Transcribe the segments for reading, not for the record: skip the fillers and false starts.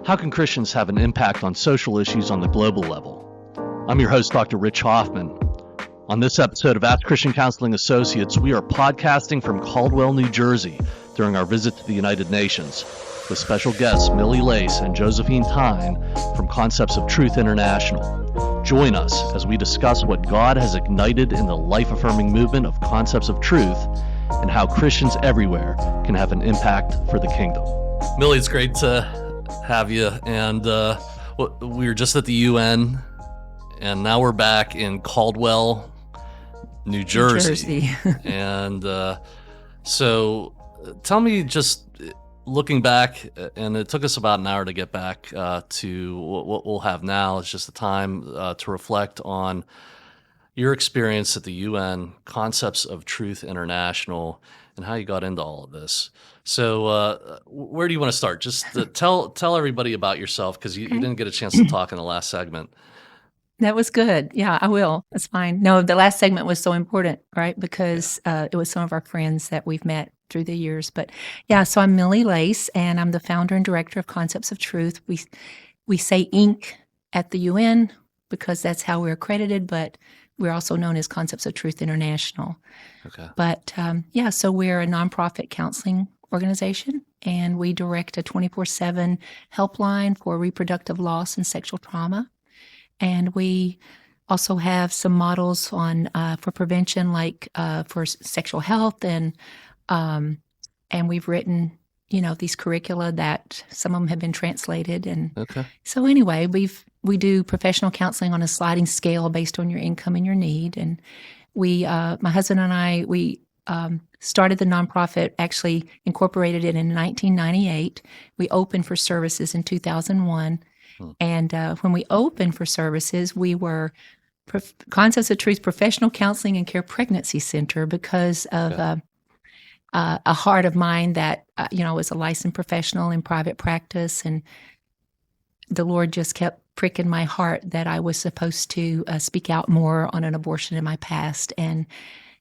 How can Christians have an impact on social issues on the global level? I'm your host, Dr. Rich Hoffman. On this episode of Ask Christian Counseling Associates, we are podcasting from Caldwell, New Jersey during our visit to the United Nations with special guests Millie Lace and Josephine Tyne from Concepts of Truth International. Join us as we discuss what God has ignited in the life-affirming movement of Concepts of Truth and how Christians everywhere can have an impact for the kingdom. Millie, it's great to have you. And we were just at the UN, and now we're back in Caldwell, New Jersey. And so tell me, just looking back, and it took us about an hour to get back to what we'll have now. It's just the time to reflect on your experience at the UN, Concepts of Truth International, and how you got into all of this. So where do you want to start? Just tell everybody about yourself, because you didn't get a chance to talk in the last segment. That was good. Yeah, I will. That's fine. No, the last segment was so important, right? Because it was some of our friends that we've met through the years. But yeah, so I'm Millie Lace, and I'm the founder and director of Concepts of Truth. We say Inc. at the UN because that's how we're accredited, but we're also known as Concepts of Truth International. Okay. But so we're a nonprofit counseling organization, and we direct a 24/7 helpline for reproductive loss and sexual trauma. And we also have some models on for prevention, like for sexual health, and we've written, these curricula that some of them have been translated. And Okay. so anyway, we do professional counseling on a sliding scale based on your income and your need. And my husband and I, we started the nonprofit, actually incorporated it in 1998. We opened for services in 2001. And when we opened for services, we were Concepts of Truth Professional Counseling and Care Pregnancy Center because of a heart of mine that, was a licensed professional in private practice. And the Lord just kept pricking my heart that I was supposed to speak out more on an abortion in my past. And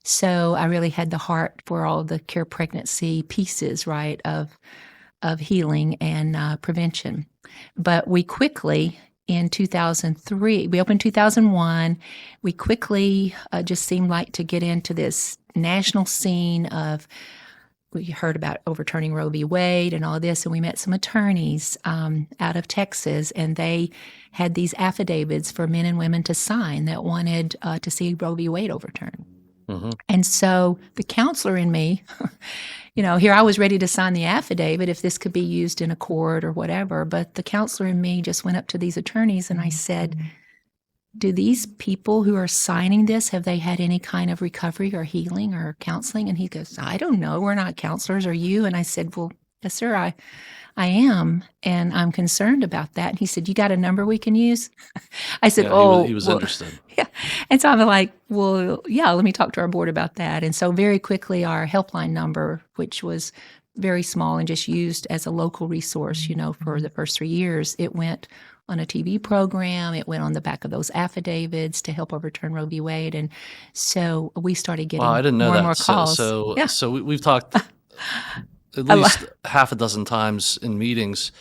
so I really had the heart for all the care pregnancy pieces, right, of healing and prevention. But we quickly, in 2003, we opened 2001, we quickly just seemed like to get into this national scene of, we heard about overturning Roe v. Wade and all of this, and we met some attorneys out of Texas, and they had these affidavits for men and women to sign that wanted to see Roe v. Wade overturned. Mm-hmm. And so the counselor in me, here I was ready to sign the affidavit if this could be used in a court or whatever. But the counselor in me just went up to these attorneys and I said, do these people who are signing this, have they had any kind of recovery or healing or counseling? And he goes, I don't know. We're not counselors. Are you? And I said, well, yes, sir, I am. And I'm concerned about that. And he said, you got a number we can use? I said, he was interested. Yeah. And so I'm like, well, yeah, let me talk to our board about that. And so very quickly, our helpline number, which was very small and just used as a local resource, for the first 3 years, it went on a TV program. It went on the back of those affidavits to help overturn Roe v. Wade. And so we started getting I didn't know more that. and more calls. So we've talked at least half a dozen times in meetings.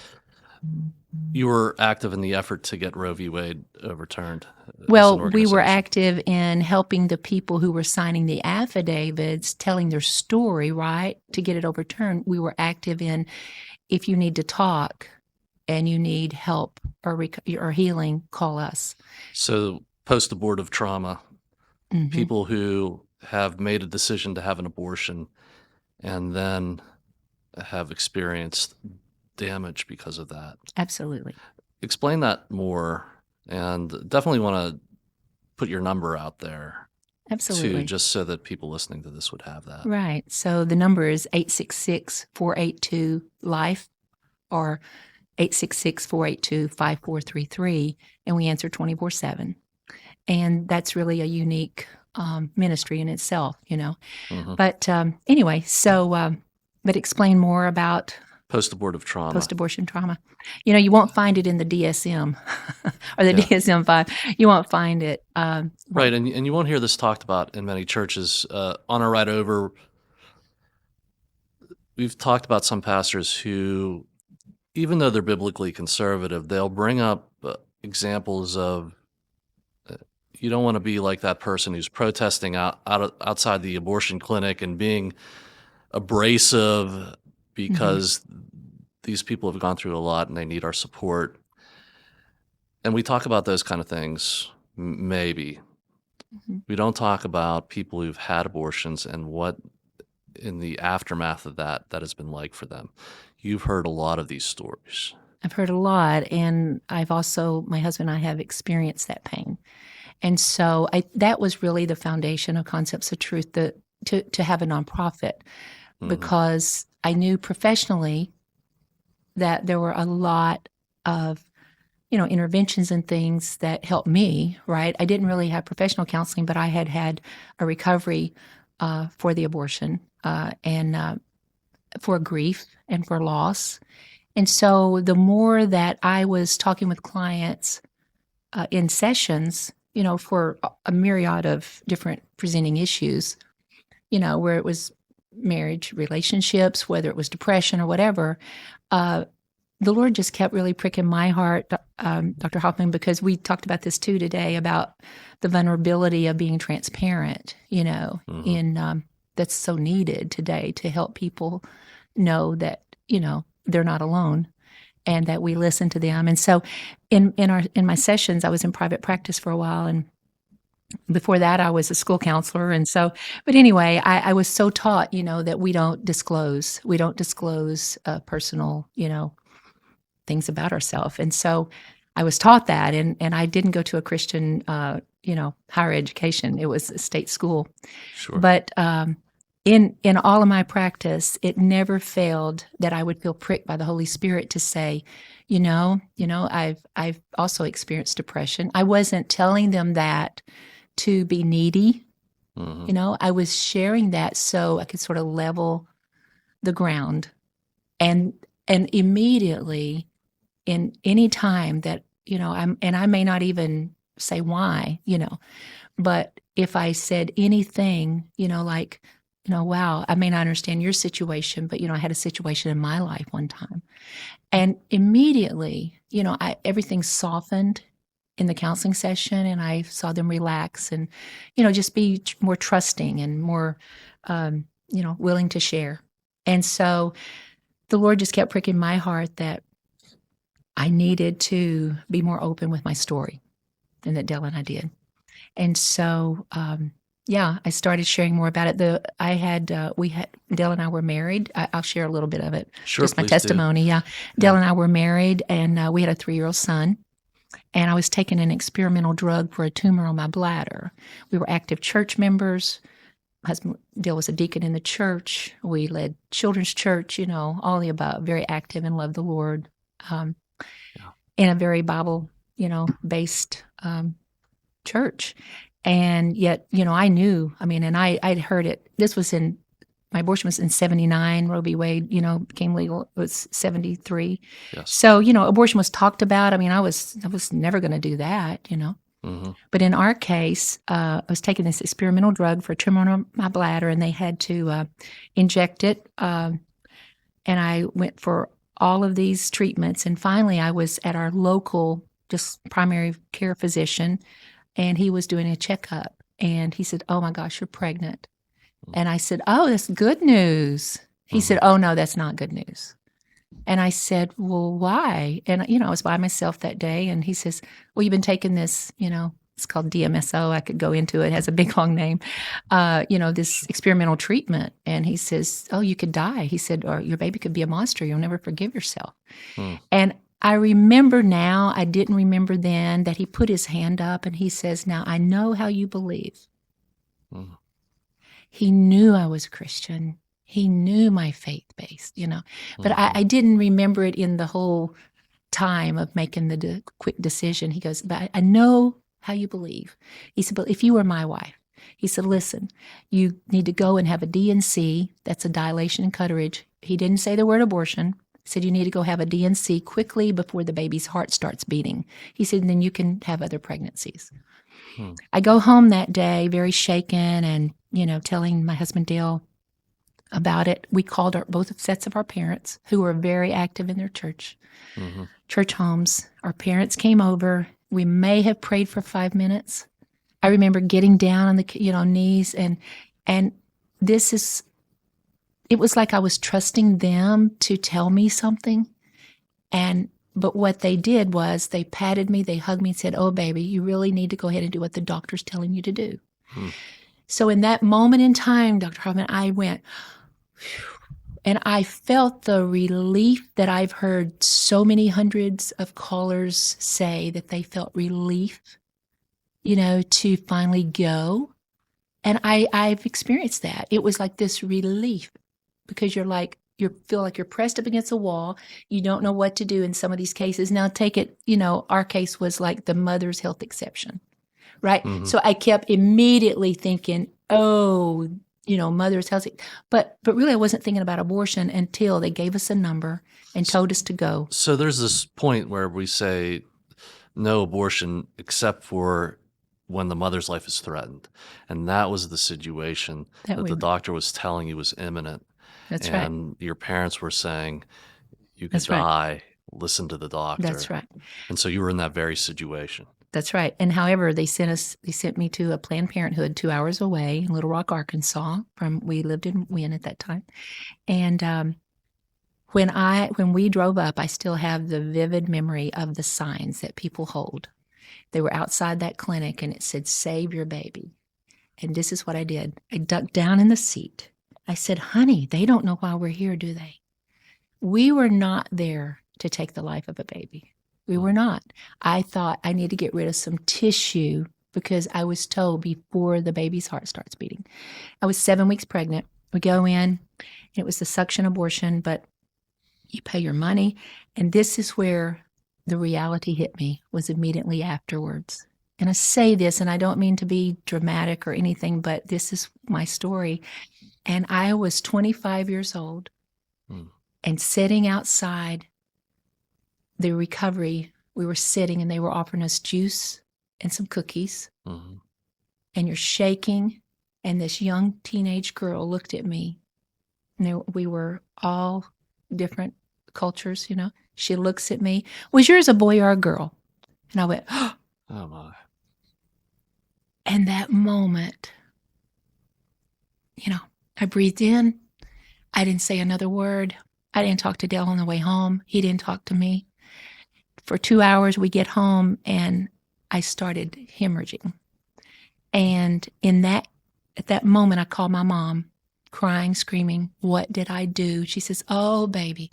You were active in the effort to get Roe v. Wade overturned. Well, we were active in helping the people who were signing the affidavits, telling their story, right, to get it overturned. We were active in, if you need to talk and you need help or healing, call us. So post-abortive trauma, Mm-hmm. people who have made a decision to have an abortion and then have experienced damage because of that. Absolutely. Explain that more, and definitely want to put your number out there. Absolutely. Too, just so that people listening to this would have that. Right. So the number is 866-482-LIFE or 866-482-5433, and we answer 24/7. And that's really a unique ministry in itself, Mm-hmm. But anyway, so but explain more about Post-abortive trauma. Post-abortion trauma. You won't find it in the DSM or the Yeah. DSM-5. You won't find it. Right, and you won't hear this talked about in many churches. On our ride over, we've talked about some pastors who even though they're biblically conservative, they'll bring up examples of you don't want to be like that person who's protesting outside the abortion clinic and being abrasive because these people have gone through a lot and they need our support. And we talk about those kind of things, maybe. We don't talk about people who've had abortions and what in the aftermath of that has been like for them. You've heard a lot of these stories. I've heard a lot, and I've also, my husband and I have experienced that pain. And so that was really the foundation of Concepts of Truth, to have a nonprofit, because I knew professionally that there were a lot of, interventions and things that helped me, right? I didn't really have professional counseling, but I had a recovery for the abortion and for grief and for loss. And so the more that I was talking with clients in sessions, for a myriad of different presenting issues, where it was marriage, relationships, whether it was depression or whatever, the Lord just kept really pricking my heart, Dr. Hoffman, because we talked about this too today, about the vulnerability of being transparent, in that's so needed today to help people know that, they're not alone and that we listen to them. And so in my sessions, I was in private practice for a while, and before that I was a school counselor. And so, but anyway, I was so taught, that we don't disclose personal, things about ourselves. And so I was taught that, and I didn't go to a Christian, higher education. It was a state school. Sure. But in all of my practice, it never failed that I would feel pricked by the Holy Spirit to say, I've also experienced depression. I wasn't telling them that to be needy. I was sharing that so I could sort of level the ground, and immediately, in any time that I may not even say why, but if I said anything, like, wow, I may not understand your situation, but I had a situation in my life one time, and immediately, everything softened in the counseling session, and I saw them relax and, just be more trusting and more, willing to share. And so the Lord just kept pricking my heart that I needed to be more open with my story, and that Dell and I did. And so, I started sharing more about it. Dell and I were married. I'll share a little bit of it. Sure, just my please testimony. do. Yeah. Dell and I were married, and we had a 3-year-old son. And I was taking an experimental drug for a tumor on my bladder. We were active church members. My husband, Dell, was a deacon in the church. We led children's church, all the above, very active and loved the Lord, in a very Bible, based church. And yet, I knew, and I'd heard it. My abortion was in 79. Roe v. Wade, became legal. It was 73. Yes. So, abortion was talked about. I was never going to do that, But in our case, I was taking this experimental drug for a tumor on my bladder, and they had to inject it. And I went for all of these treatments. And finally, I was at our local, just primary care physician, and he was doing a checkup. And he said, "Oh my gosh, you're pregnant." And I said, "Oh, that's good news." He said, "Oh no, that's not good news." And I said, "Well, why?" And, I was by myself that day. And he says, "Well, you've been taking this, it's called DMSO. I could go into it. It has a big, long name, this experimental treatment." And he says, "Oh, you could die." He said, "Or your baby could be a monster. You'll never forgive yourself." And I remember now, I didn't remember then, that he put his hand up and he says, "Now I know how you believe." He knew I was a Christian. He knew my faith-based, but I didn't remember it in the whole time of making the quick decision. He goes, "But I know how you believe." He said, "But if you were my wife," he said, "listen, you need to go and have a D&C. That's a dilation and curettage." He didn't say the word abortion. He said, "You need to go have a D&C quickly before the baby's heart starts beating." He said, "Then you can have other pregnancies." I go home that day very shaken and, telling my husband, Dale, about it. We called both sets of our parents, who were very active in their church homes. Our parents came over. We may have prayed for 5 minutes. I remember getting down on the knees, and it was like I was trusting them to tell me something. But what they did was they patted me, they hugged me and said, "Oh, baby, you really need to go ahead and do what the doctor's telling you to do." So in that moment in time, Dr. Hoffman, I went, phew, and I felt the relief that I've heard so many hundreds of callers say that they felt relief, to finally go. And I've experienced that. It was like this relief, because you feel like you're pressed up against a wall. You don't know what to do in some of these cases. Now take it, our case was like the mother's health exception, right? So I kept immediately thinking, oh, mother's health. But really I wasn't thinking about abortion until they gave us a number and told us to go. So there's this point where we say no abortion except for when the mother's life is threatened. And that was the situation that the doctor was telling you was imminent. That's right. And your parents were saying, you could die, right. Listen to the doctor. That's right. And so you were in that very situation. That's right. And however, they sent me to a Planned Parenthood 2 hours away in Little Rock, Arkansas. We lived in Wynn at that time. And when we drove up, I still have the vivid memory of the signs that people hold. They were outside that clinic, and it said, "Save your baby." And this is what I did. I ducked down in the seat. I said, "Honey, they don't know why we're here, do they? We were not there to take the life of a baby. We were not. I thought I need to get rid of some tissue, because I was told before the baby's heart starts beating." I was 7 weeks pregnant. We go in, and it was the suction abortion, but you pay your money. And this is where the reality hit me, was immediately afterwards. And I say this, and I don't mean to be dramatic or anything, but this is my story. And I was 25 years old and sitting outside the recovery. We were sitting, and they were offering us juice and some cookies. And you're shaking. And this young teenage girl looked at me. And we were all different cultures, She looks at me. "Was yours a boy or a girl?" And I went, "Oh my." And that moment, I breathed in. I didn't say another word. I didn't talk to Dale on the way home. He didn't talk to me. For 2 hours, we get home, and I started hemorrhaging. And at that moment, I called my mom, crying, screaming, "What did I do?" She says, "Oh, baby,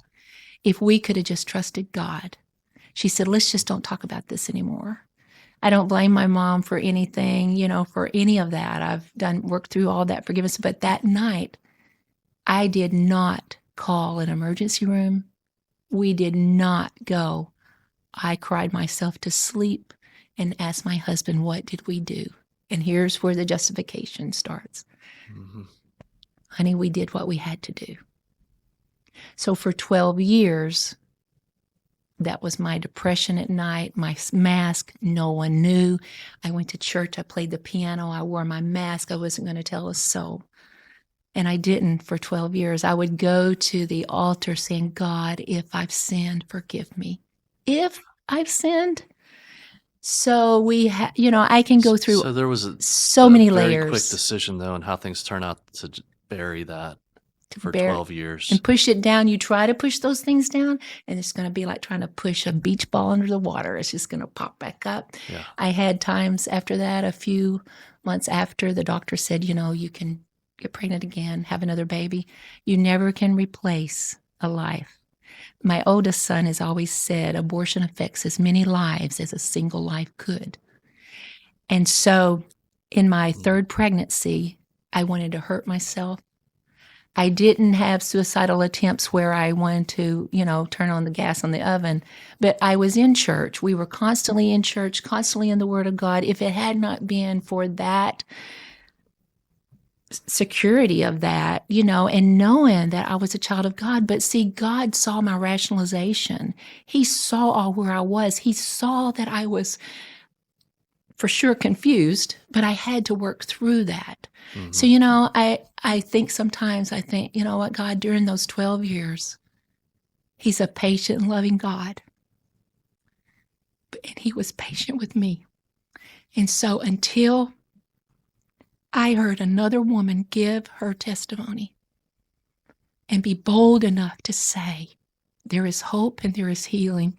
if we could have just trusted God." She said, "Let's just don't talk about this anymore." I don't blame my mom for anything, for any of that. I've worked through all that forgiveness. But that night, I did not call an emergency room. We did not go. I cried myself to sleep and asked my husband, "What did we do?" And here's where the justification starts. Honey, we did what we had to do. So for 12 years, that was my depression at night, my mask. No one knew. I went to church. I played the piano. I wore my mask. I wasn't going to tell a soul. And I didn't for 12 years. I would go to the altar saying, "God, if I've sinned, forgive me. If I've sinned." So I can go through so there was so many layers. Very quick decision, though, and how things turn out to bury that for 12 years. And push it down. You try to push those things down, and it's going to be like trying to push a beach ball under the water. It's just going to pop back up. Yeah. I had times after that, a few months after, the doctor said, you can get pregnant again, have another baby. You never can replace a life. My oldest son has always said abortion affects as many lives as a single life could. And so in my third pregnancy, I wanted to hurt myself. I didn't have suicidal attempts where I wanted to, turn on the gas on the oven, but I was in church. We were constantly in church, constantly in the Word of God. If it had not been for that security of that, and knowing that I was a child of God. But see, God saw my rationalization. He saw all where I was. He saw that I was for sure confused, but I had to work through that. Mm-hmm. So, I think sometimes you know what, God, during those 12 years, He's a patient and loving God. And He was patient with me. And so until I heard another woman give her testimony and be bold enough to say, there is hope and there is healing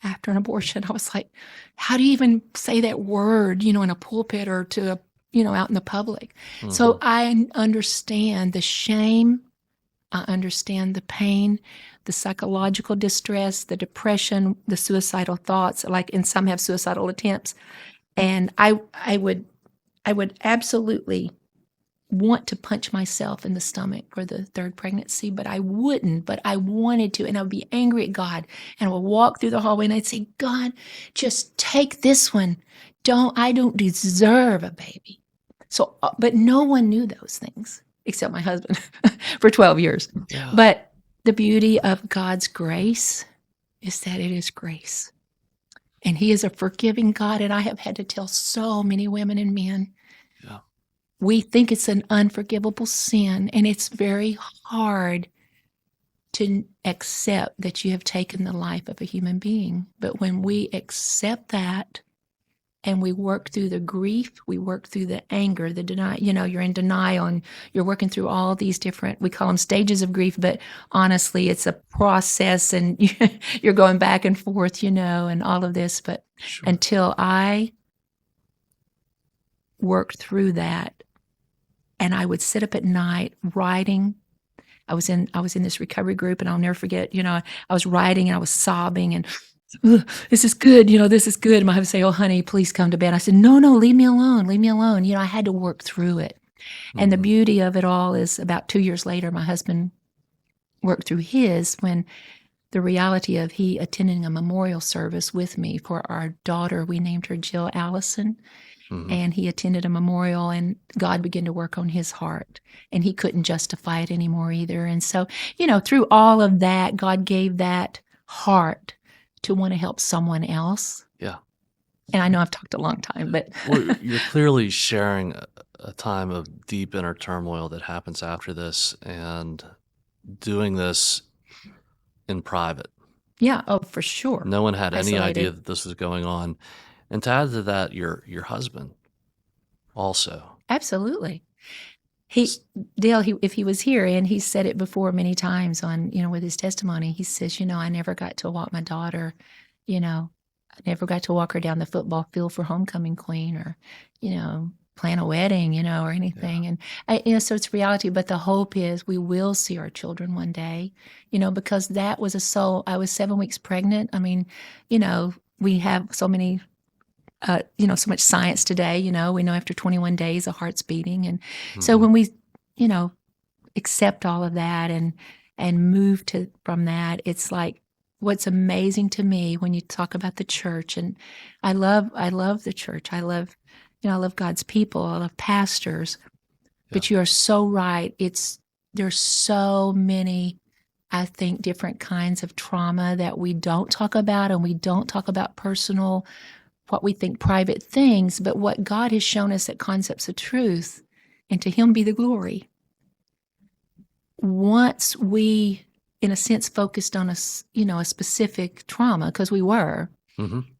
after an abortion, I was like, how do you even say that word, in a pulpit or to, out in the public? Mm-hmm. So I understand the shame. I understand the pain, the psychological distress, the depression, the suicidal thoughts, and some have suicidal attempts. And I would absolutely want to punch myself in the stomach for the third pregnancy, but I wouldn't, but I wanted to, and I would be angry at God, and I would walk through the hallway and I'd say, God, just take this one. I don't deserve a baby. So, but no one knew those things except my husband for 12 years. Yeah. But the beauty of God's grace is that it is grace. And He is a forgiving God. And I have had to tell so many women and men, yeah, we think it's an unforgivable sin, and it's very hard to accept that you have taken the life of a human being. But when we accept that and we work through the grief, we work through the anger, the denial, you're in denial and you're working through all these different, we call them stages of grief, but honestly, it's a process, and you're going back and forth, and all of this. But sure. Until I worked through that, and I would sit up at night writing. I was in this recovery group, and I'll never forget, I was writing and I was sobbing and, this is good, this is good. And my husband would say, oh, honey, please come to bed. I said, no, leave me alone. Leave me alone. I had to work through it. Mm-hmm. And the beauty of it all is about 2 years later, my husband worked through his, when the reality of he attending a memorial service with me for our daughter, we named her Jill Allison. Mm-hmm. And he attended a memorial, and God began to work on his heart, and he couldn't justify it anymore either. And so, through all of that, God gave that heart to want to help someone else. Yeah. And I know I've talked a long time, but well, you're clearly sharing a time of deep inner turmoil that happens after this, and doing this in private. Yeah. Oh, for sure. No one had Isolated. any idea that this was going on. And to add to that, your husband also. Absolutely. Dale, if he was here, and he said it before many times on, with his testimony, he says, I never got to walk my daughter, I never got to walk her down the football field for homecoming queen, or, plan a wedding, or anything. Yeah. And, so it's reality, but the hope is we will see our children one day, because that was I was 7 weeks pregnant. I mean, we have so many so much science today, we know after 21 days, the heart's beating. And so when we, accept all of that and move from that, it's like, what's amazing to me when you talk about the church, and I love the church. I love God's people. I love pastors, but you are so right. There's so many, I think, different kinds of trauma that we don't talk about, and we don't talk about personal, what we think private things, but what God has shown us at Concepts of Truth, and to Him be the glory. Once we, in a sense, focused on a specific trauma, because we were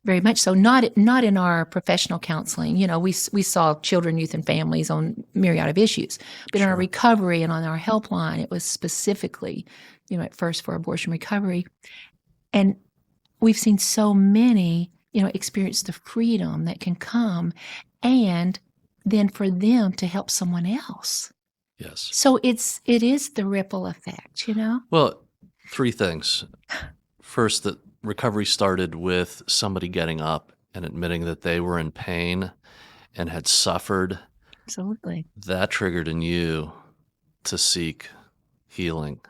very much so, not in our professional counseling. We saw children, youth, and families on myriad of issues, but in our recovery and on our helpline, it was specifically, at first for abortion recovery, and we've seen so many experience the freedom that can come, and then for them to help someone else. Yes. So it is the ripple effect, Well, 3 things. First, that recovery started with somebody getting up and admitting that they were in pain and had suffered. Absolutely. That triggered in you to seek healing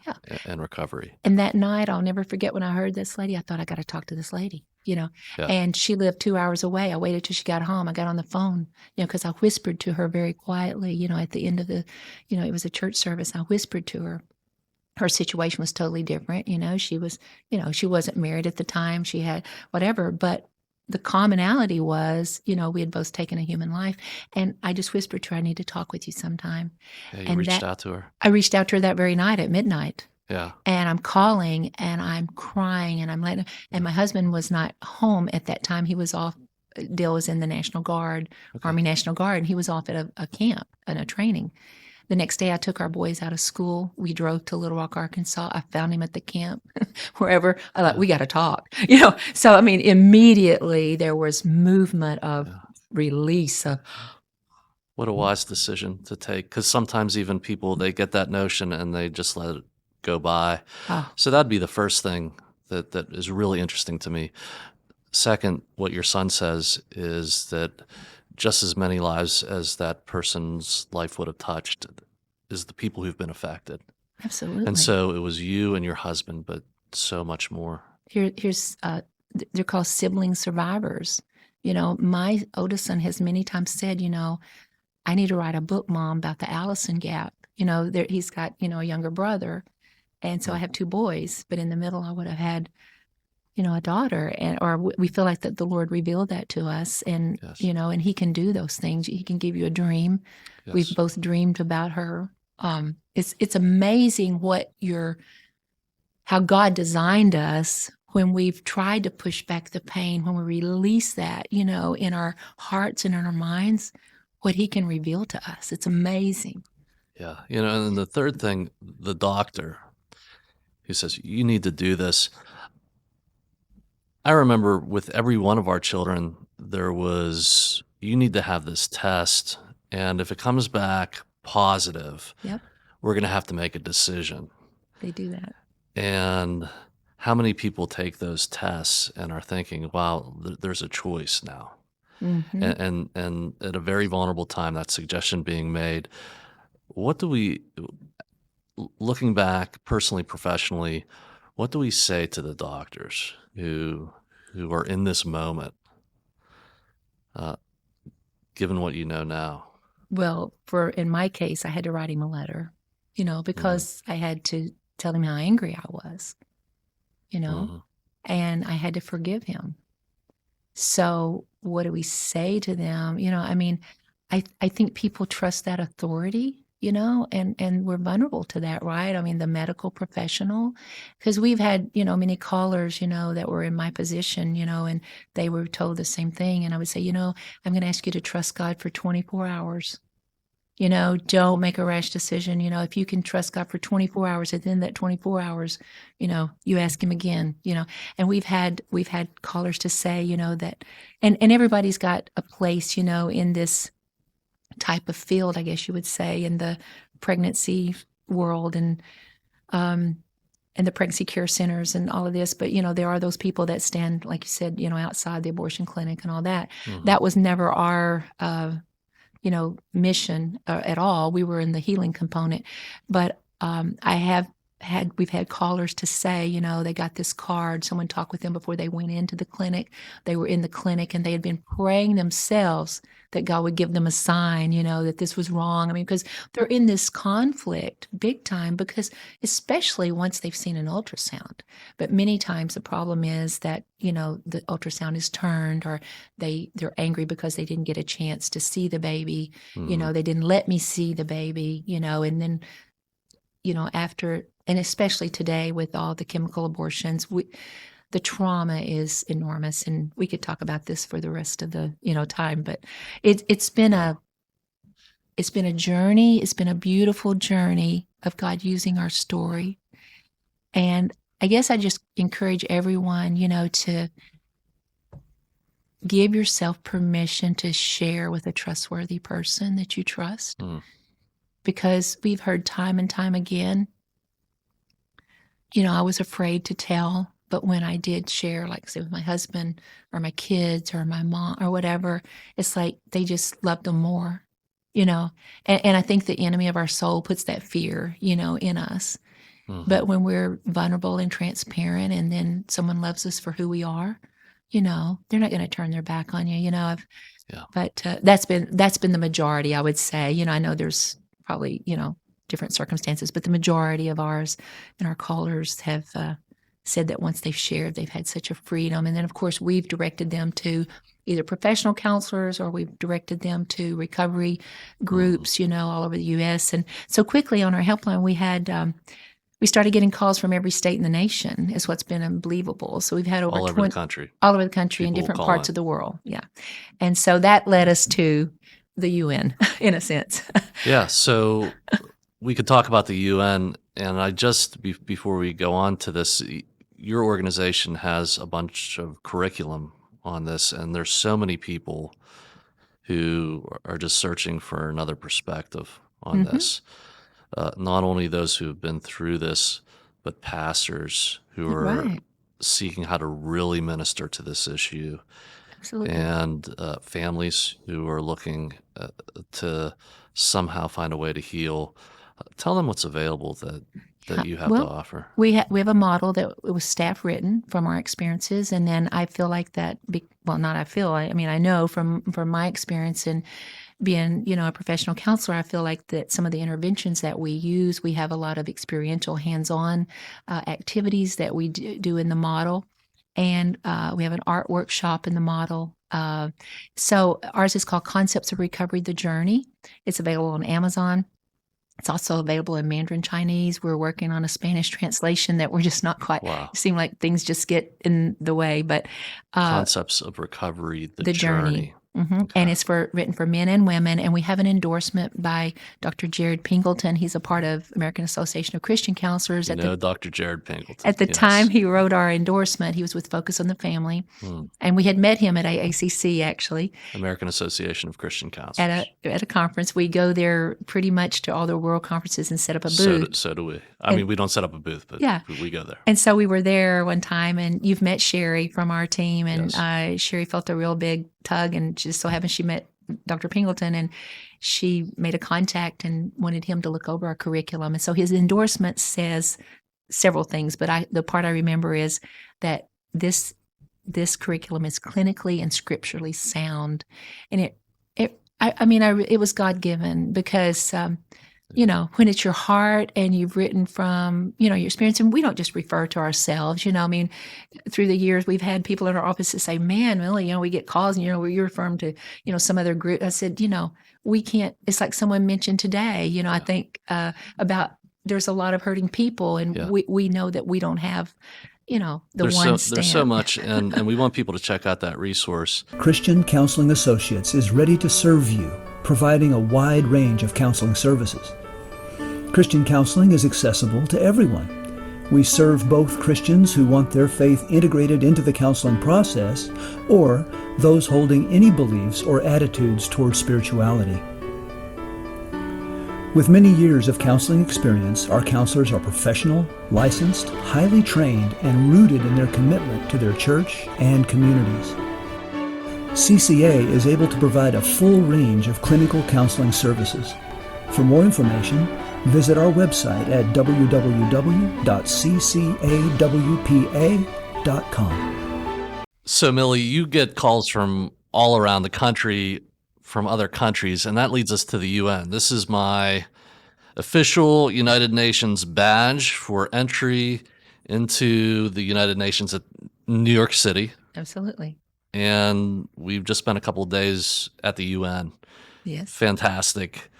and recovery. And that night, I'll never forget when I heard this lady, I thought, I got to talk to this lady, and she lived 2 hours away. I waited till she got home. I got on the phone, because I whispered to her very quietly, at the end of the, it was a church service. I whispered to her. Her situation was totally different. She was, she wasn't married at the time. She had whatever, but the commonality was, we had both taken a human life. And I just whispered to her, I need to talk with you sometime. Yeah, you And reached out to her. I reached out to her that very night at midnight. Yeah. And I'm calling and I'm crying and and my husband was not home at that time. He was off. Dale was in the National Guard, Army National Guard, and he was off at a camp and a training. The next day, I took our boys out of school. We drove to Little Rock, Arkansas. I found him at the camp, wherever. I thought, we got to talk, So, I mean, immediately there was movement of release of. What a wise decision to take, because sometimes even people, they get that notion and they just let it go by. Oh. So that'd be the first thing that is really interesting to me. Second, what your son says is that just as many lives as that person's life would have touched is the people who've been affected. Absolutely. And so it was you and your husband, but so much more. Here's they're called sibling survivors. My oldest son has many times said, I need to write a book, Mom, about the Allison Gap. He's got, a younger brother. And so I have two boys, but in the middle I would have had, a daughter, or we feel like that the Lord revealed that to us, and and He can do those things. He can give you a dream. Yes. We've both dreamed about her. It's amazing how God designed us when we've tried to push back the pain, when we release that, in our hearts and in our minds, what He can reveal to us. It's amazing. Yeah, and then the third thing, the doctor who says you need to do this. I remember with every one of our children, there was, you need to have this test, and if it comes back positive, we're going to have to make a decision. They do that. And how many people take those tests and are thinking, wow, there's a choice now. Mm-hmm. And at a very vulnerable time, that suggestion being made, what do we, looking back personally, professionally, what do we say to the doctors who are in this moment, given what you know now? Well, in my case, I had to write him a letter, because I had to tell him how angry I was, and I had to forgive him. So what do we say to them? I think people trust that authority, and we're vulnerable to that, right? I mean, the medical professional, because we've had, many callers, that were in my position, and they were told the same thing. And I would say, I'm going to ask you to trust God for 24 hours. Don't make a rash decision. If you can trust God for 24 hours, and then that 24 hours, you ask Him again, and we've had callers to say, that, and everybody's got a place, in this type of field, I guess you would say, in the pregnancy world and the pregnancy care centers and all of this. But, there are those people that stand, like you said, outside the abortion clinic and all that. Mm-hmm. That was never our, mission at all. We were in the healing component. But we've had callers to say, they got this card. Someone talked with them before they went into the clinic. They were in the clinic and they had been praying themselves that God would give them a sign, that this was wrong. I mean, because they're in this conflict big time, because especially once they've seen an ultrasound. But many times the problem is that, the ultrasound is turned, or they're angry because they didn't get a chance to see the baby. Mm-hmm. They didn't let me see the baby, and then, after, and especially today with all the chemical abortions, the trauma is enormous, and we could talk about this for the rest of the time. But it's been a journey. It's been a beautiful journey of God using our story, and I guess I just encourage everyone, to give yourself permission to share with a trustworthy person that you trust, because we've heard time and time again. I was afraid to tell. But when I did share, like say with my husband or my kids or my mom or whatever, it's like they just loved them more, And I think the enemy of our soul puts that fear, in us. Mm-hmm. But when we're vulnerable and transparent, and then someone loves us for who we are, they're not going to turn their back on you, But that's been the majority, I would say. I know there's probably, different circumstances, but the majority of ours and our callers have said that once they've shared, they've had such a freedom. And then, of course, we've directed them to either professional counselors or we've directed them to recovery groups, all over the U.S. And so quickly on our helpline, we started getting calls from every state in the nation. Is what's been unbelievable. So we've had over all over the country, all over the country in People different calling. parts of the world. Yeah, and so that led us to the UN, in a sense. Yeah. So we could talk about the UN, and I just before we go on to this, your organization has a bunch of curriculum on this, and there's so many people who are just searching for another perspective on this. Not only those who have been through this, but pastors who are Right. seeking how to really minister to this issue, Absolutely. and families who are looking to somehow find a way to heal. Tell them what's available that you have to Well, offer. we have a model that it was staff written from our experiences, and then I feel like that. Not I feel. I mean, I know from my experience in being, a professional counselor, I feel like that some of the interventions that we use, we have a lot of experiential, hands-on activities that we do in the model, and we have an art workshop in the model. So ours is called Concepts of Recovery: The Journey. It's available on Amazon. It's also available in Mandarin Chinese. We're working on a Spanish translation that we're just not quite. Wow. It seems like things just get in the way, but Concepts of Recovery: The journey. Okay. And it's written for men and women. And we have an endorsement by Dr. Jared Pingleton. He's a part of American Association of Christian Counselors. Dr. Jared Pingleton. At the Yes. time he wrote our endorsement, he was with Focus on the Family. And we had met him at AACC, actually, American Association of Christian Counselors. at a conference. We go there pretty much to all the world conferences and set up a booth. So do we. I mean, we don't set up a booth, but Yeah. we go there. And so we were there one time, and you've met Sherry from our team, and Yes. Sherry felt a real big tug, and just so happened she met Dr. Pingleton, and she made a contact and wanted him to look over our curriculum. And so his endorsement says several things, but the part I remember is that this curriculum is clinically and scripturally sound, and it was God-given because when it's your heart and you've written from, your experience, and we don't just refer to ourselves, through the years, we've had people in our office that say, man, Millie, we get calls and, you're referring to, some other group. I said, we can't, it's like someone mentioned today, I think about there's a lot of hurting people, and we know that we don't have, there's so much, and we want people to check out that resource. Christian Counseling Associates is ready to serve you, providing a wide range of counseling services. Christian counseling is accessible to everyone. We serve both Christians who want their faith integrated into the counseling process, or those holding any beliefs or attitudes toward spirituality. With many years of counseling experience, our counselors are professional, licensed, highly trained, and rooted in their commitment to their church and communities. CCA is able to provide a full range of clinical counseling services. For more information, visit our website at www.ccawpa.com. So, Millie, you get calls from all around the country, from other countries, and that leads us to the UN. This is my official United Nations badge for entry into the United Nations at New York City. Absolutely. And we've just spent a couple of days at the UN. Yes. Fantastic,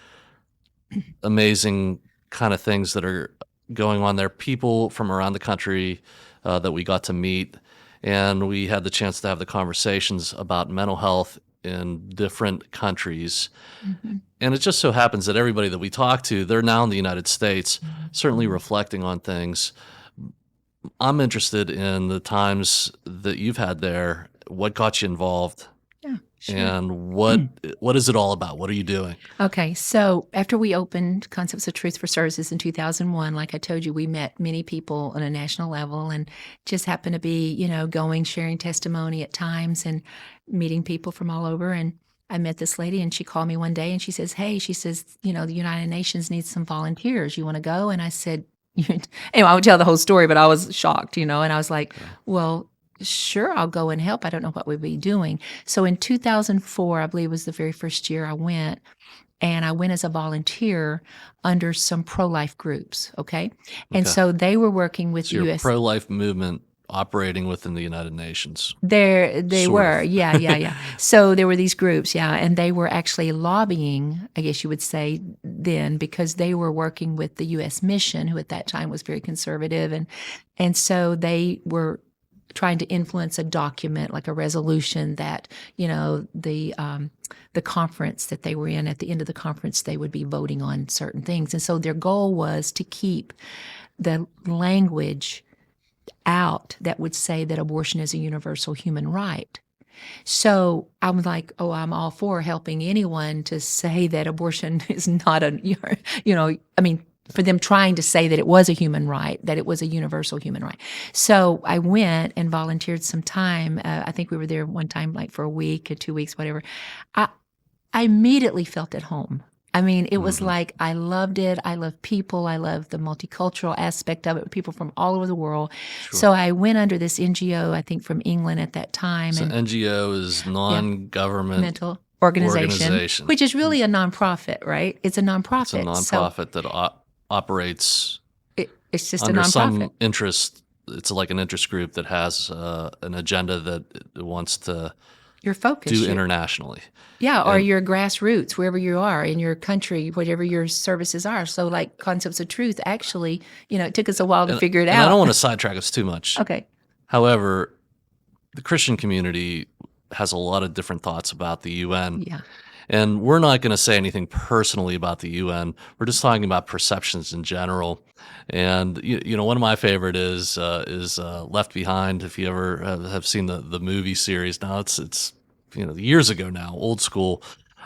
amazing kind of things that are going on there. People from around the country that we got to meet, and we had the chance to have the conversations about mental health in different countries. And it just so happens that everybody that we talk to, they're now in the United States, certainly reflecting on things. I'm interested in the times that you've had there. What got you involved? Yeah, sure. And what is it all about? What are you doing? Okay, so after we opened Concepts of Truth for Services in 2001, like I told you, we met many people on a national level, and just happened to be, going, sharing testimony at times and meeting people from all over. And I met this lady, and she called me one day, and she says, hey, the United Nations needs some volunteers. You want to go? And I said, anyway, I would tell the whole story, but I was shocked, and I was like, well, sure, I'll go and help. I don't know what we'd be doing. So in 2004, I believe was the very first year I went, and I went as a volunteer under some pro-life groups, okay? And Okay. so they were working with So the your U.S. pro-life movement operating within the United Nations. They Sort were, of. yeah. So there were these groups, yeah, and they were actually lobbying, I guess you would say then, because they were working with the U.S. mission, who at that time was very conservative, and so they were trying to influence a document, like a resolution that the conference that they were in, at the end of the conference, they would be voting on certain things, and so their goal was to keep the language out that would say that abortion is a universal human right. So I'm like, oh, I'm all for helping anyone to say that abortion is not for them trying to say that it was a human right, that it was a universal human right. So I went and volunteered some time. I think we were there one time, like for a week or 2 weeks, whatever. I immediately felt at home. I mean, it was like I loved it. I love people. I love the multicultural aspect of it, people from all over the world. Sure. So I went under this NGO, I think from England at that time. So and NGO is non-government mental organization, which is really a nonprofit, right? It's a nonprofit. It's a nonprofit that operates it's just under a nonprofit. some interest. It's like an interest group that has an agenda that it wants to Your focus. do internationally. Yeah, or your grassroots, wherever you are in your country, whatever your services are. So like Concepts of Truth, actually, it took us a while to figure it And out. I don't want to sidetrack us too much. Okay. However, the Christian community has a lot of different thoughts about the UN. Yeah. And we're not going to say anything personally about the UN. We're just talking about perceptions in general. And one of my favorite is Left Behind. If you ever have seen the movie series, now it's years ago now, old school.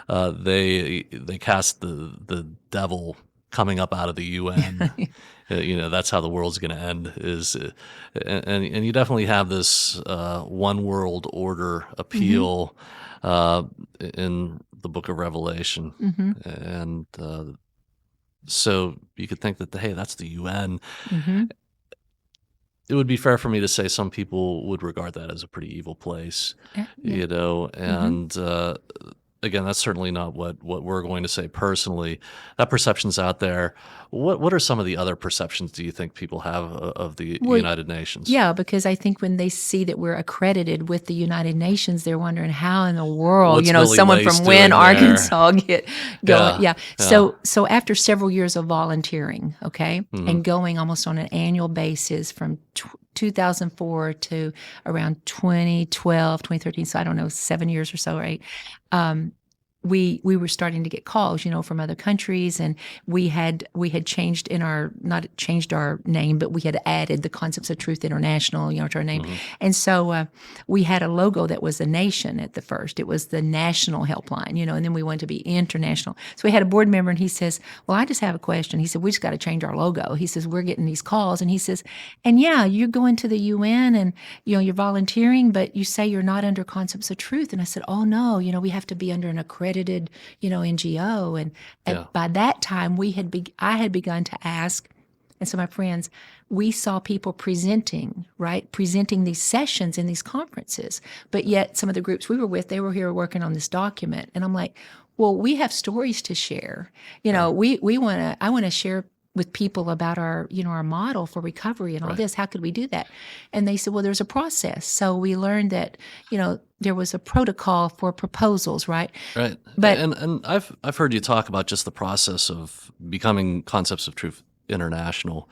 They cast the devil coming up out of the UN. That's how the world's going to end. And you definitely have this one world order appeal in the Book of Revelation, and so you could think that hey, that's the UN. It would be fair for me to say some people would regard that as a pretty evil place, and again, that's certainly not what we're going to say personally. That perception's out there. What are some of the other perceptions do you think people have of the United Nations? Yeah, because I think when they see that we're accredited with the United Nations, they're wondering how in the world, What's Millie someone Lace from doing Wynn, there? Arkansas get going. Yeah. So after several years of volunteering, and going almost on an annual basis from 2004 to around 2012, 2013, so I don't know, 7 years or so, right? We were starting to get calls, from other countries, and we had changed not changed our name, but we had added the Concepts of Truth International, to our name. And so we had a logo that was a nation at the first. It was the national helpline, and then we wanted to be international. So we had a board member, and he says, well, I just have a question. He said, we just got to change our logo. He says, we're getting these calls. And he says, and yeah, you're going to the UN and, you're volunteering, but you say you're not under Concepts of Truth. And I said, oh, no, we have to be under an accredited, NGO. And by that time, I had begun to ask, and so my friends, we saw people presenting these sessions in these conferences, but yet some of the groups we were with, they were here working on this document. And I'm like, well, we have stories to share. I want to share with people about our model for recovery and all this. How could we do that? And they said, well, there's a process. So we learned that, there was a protocol for proposals, right? Right. But and I've heard you talk about just the process of becoming Concepts of Truth International.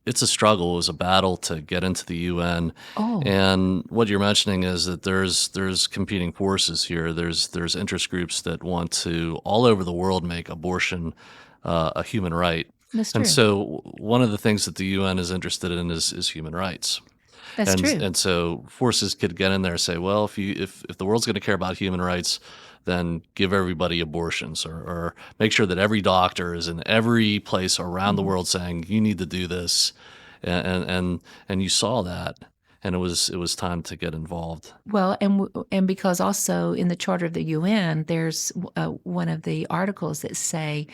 It's a struggle. It was a battle to get into the UN. Oh. And what you're mentioning is that there's competing forces here. There's interest groups that want to all over the world make abortion a human right. That's true. And so one of the things that the UN is interested in is human rights. That's true. And so forces could get in there and say, well, if the world's going to care about human rights, then give everybody abortions, or make sure that every doctor is in every place around the world saying you need to do this, and you saw that, and it was time to get involved. Well, and because also in the Charter of the UN, there's one of the articles that say,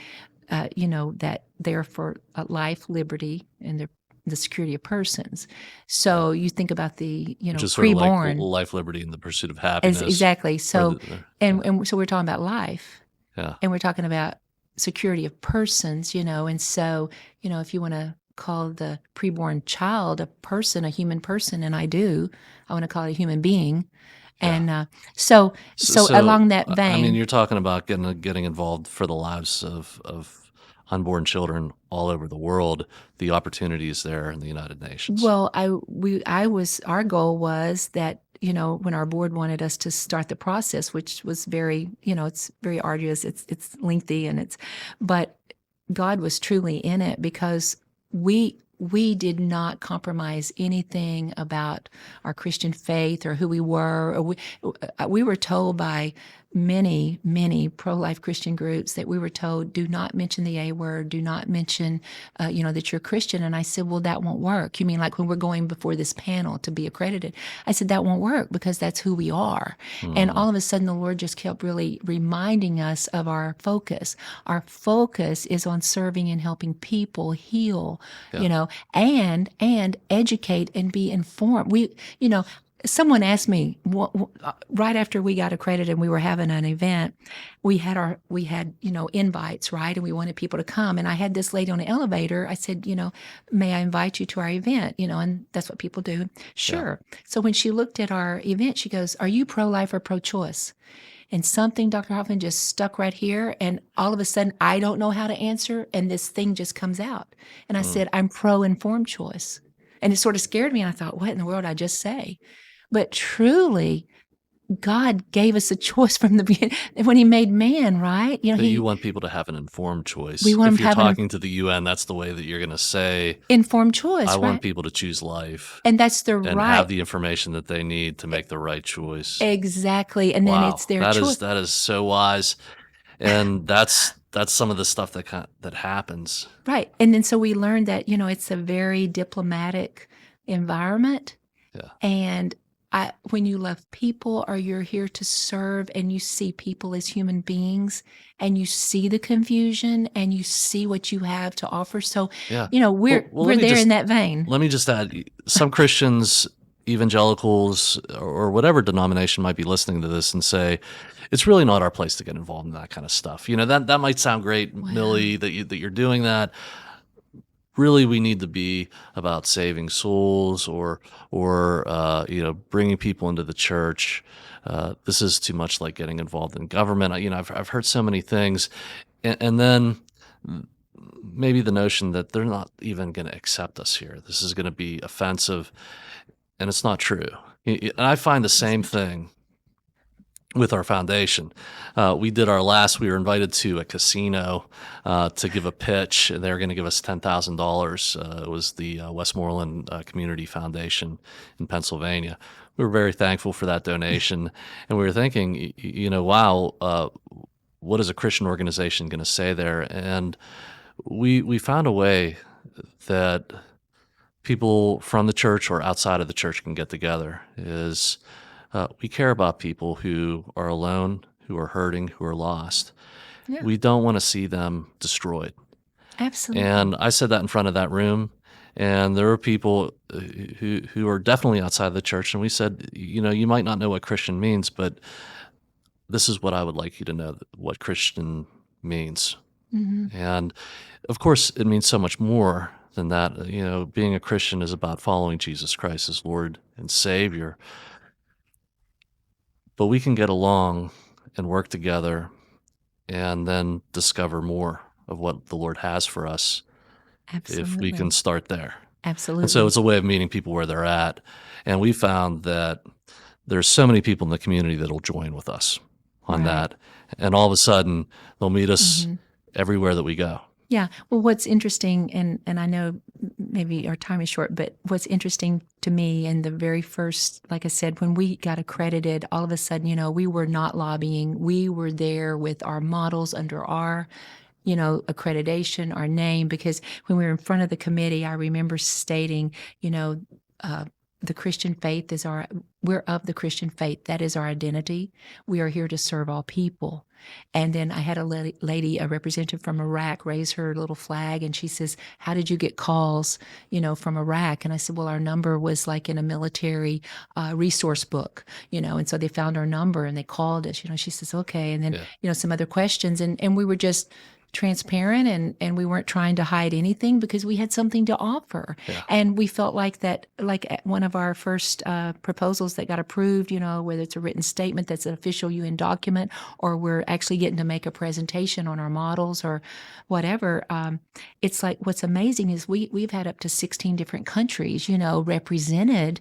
that they're for life, liberty, and the security of persons. So you think about the, Which is sort preborn. of like life, liberty, and the pursuit of happiness. Exactly. So, and so we're talking about life. Yeah. And we're talking about security of persons, and so, if you want to call the preborn child a person, a human person, and I want to call it a human being. Yeah. And so along that I vein, mean, you're talking about getting involved for the lives of unborn children all over the world. The opportunities there in the United Nations. well, our goal was that, when our board wanted us to start the process, which was very, it's very arduous, it's lengthy, but God was truly in it, because we did not compromise anything about our Christian faith or who we were. We were told by many pro-life Christian groups that we were told, do not mention the A word, do not mention, that you're Christian. And I said, well, that won't work. You mean like when we're going before this panel to be accredited? I said, that won't work, because that's who we are. And all of a sudden, the Lord just kept really reminding us of our focus. Our focus is on serving and helping people heal, and educate and be informed. Someone asked me right after we got accredited and we were having an event, we had invites, right? And we wanted people to come. And I had this lady on the elevator. I said, may I invite you to our event? And that's what people do. Sure. Yeah. So when she looked at our event, she goes, are you pro-life or pro-choice? And something, Dr. Hoffman, just stuck right here. And all of a sudden, I don't know how to answer. And this thing just comes out. And I said, I'm pro-informed choice. And it sort of scared me. And I thought, what in the world did I just say? But truly, God gave us a choice from the beginning when He made man, right? You want people to have an informed choice. We want if them you're to have talking to the UN, that's the way that you're going to say informed choice. I right? want people to choose life, and that's the and right, have the information that they need to make the right choice. Exactly, and wow. then it's their choice. That is so wise, and that's some of the stuff that happens. Right, and then so we learned that it's a very diplomatic environment, and when you love people, or you're here to serve, and you see people as human beings, and you see the confusion, and you see what you have to offer. So, we're there in that vein. Let me just add, some Christians, evangelicals, or whatever denomination might be listening to this and say, it's really not our place to get involved in that kind of stuff. That might sound great, wow. Millie, that you're doing that. Really, we need to be about saving souls or bringing people into the church. This is too much like getting involved in government. I've heard so many things, and then maybe the notion that they're not even going to accept us here. This is going to be offensive, and it's not true. And I find the same thing with our foundation. We were invited to a casino to give a pitch. They were going to give us $10,000. It was the Westmoreland Community Foundation in Pennsylvania. We were very thankful for that donation. And we were thinking, wow, what is a Christian organization going to say there? And we found a way that people from the church or outside of the church can get together. We care about people who are alone, who are hurting, who are lost. Yeah. We don't want to see them destroyed. Absolutely. And I said that in front of that room, and there were people who are definitely outside of the church, and we said, you might not know what Christian means, but this is what I would like you to know, what Christian means. Mm-hmm. And of course, it means so much more than that. Being a Christian is about following Jesus Christ as Lord and Savior. But we can get along and work together and then discover more of what the Lord has for us. Absolutely. If we can start there. Absolutely. And so it's a way of meeting people where they're at. And we found that there's so many people in the community that will join with us on that. And all of a sudden, they'll meet us everywhere that we go. Yeah. Well, what's interesting, and I know maybe our time is short, but what's interesting to me in the very first, like I said, when we got accredited, all of a sudden, we were not lobbying. We were there with our models under our, accreditation, our name, because when we were in front of the committee, I remember stating, the Christian faith is we're of the Christian faith. That is our identity. We are here to serve all people. And then I had a lady, a representative from Iraq, raise her little flag, and she says, "How did you get calls, from Iraq?" And I said, "Well, our number was like in a military resource book, and so they found our number and they called us, She says, "Okay." And then, some other questions. And we were just transparent, and we weren't trying to hide anything because we had something to offer. Yeah. And we felt like that, like one of our first proposals that got approved, whether it's a written statement that's an official UN document, or we're actually getting to make a presentation on our models or whatever. It's like, what's amazing is we've had up to 16 different countries, represented,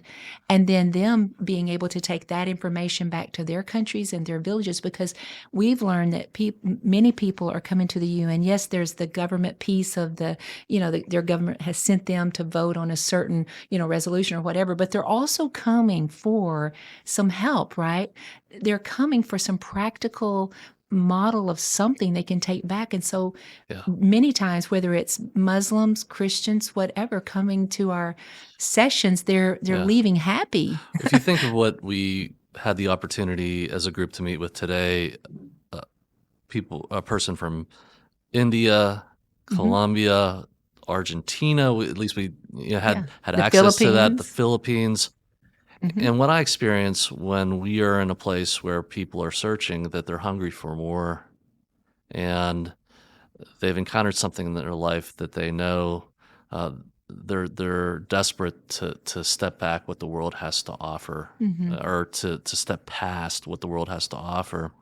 and then them being able to take that information back to their countries and their villages, because we've learned that many people are coming to the UN. Yes, there's the government piece of their government has sent them to vote on a certain, resolution or whatever, but they're also coming for some help, right? They're coming for some practical model of something they can take back. And so many times, whether it's Muslims, Christians, whatever, coming to our sessions, they're leaving happy. If you think of what we had the opportunity as a group to meet with today, a person from India, Colombia, Argentina, at least we had access to that, the Philippines. And what I experience when we are in a place where people are searching, that they're hungry for more, and they've encountered something in their life that they know they're desperate to step back what the world has to offer, or to step past what the world has to offer.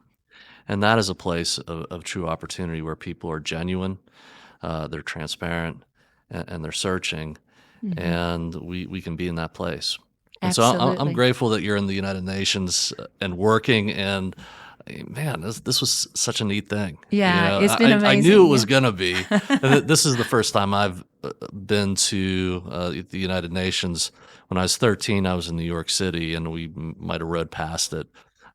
And that is a place of true opportunity where people are genuine, they're transparent, and they're searching, and we can be in that place. And so I'm grateful that you're in the United Nations and working, and man, this was such a neat thing. Yeah, it's been amazing. I knew it was going to be. And this is the first time I've been to the United Nations. When I was 13, I was in New York City, and we might have rode past it.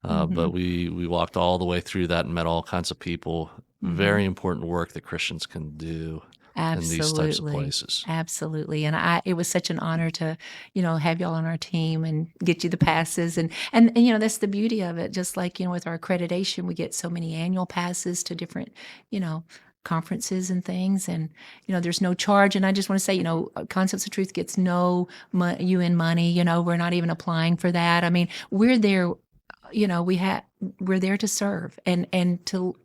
But we walked all the way through that and met all kinds of people. Very important work that Christians can do in these types of places. Absolutely. And it was such an honor to, have y'all on our team and get you the passes. And that's the beauty of it. Just like, with our accreditation, we get so many annual passes to different, conferences and things. And, there's no charge. And I just want to say, Concepts of Truth gets no UN money. We're not even applying for that. I mean, we're there. We're there to serve and to,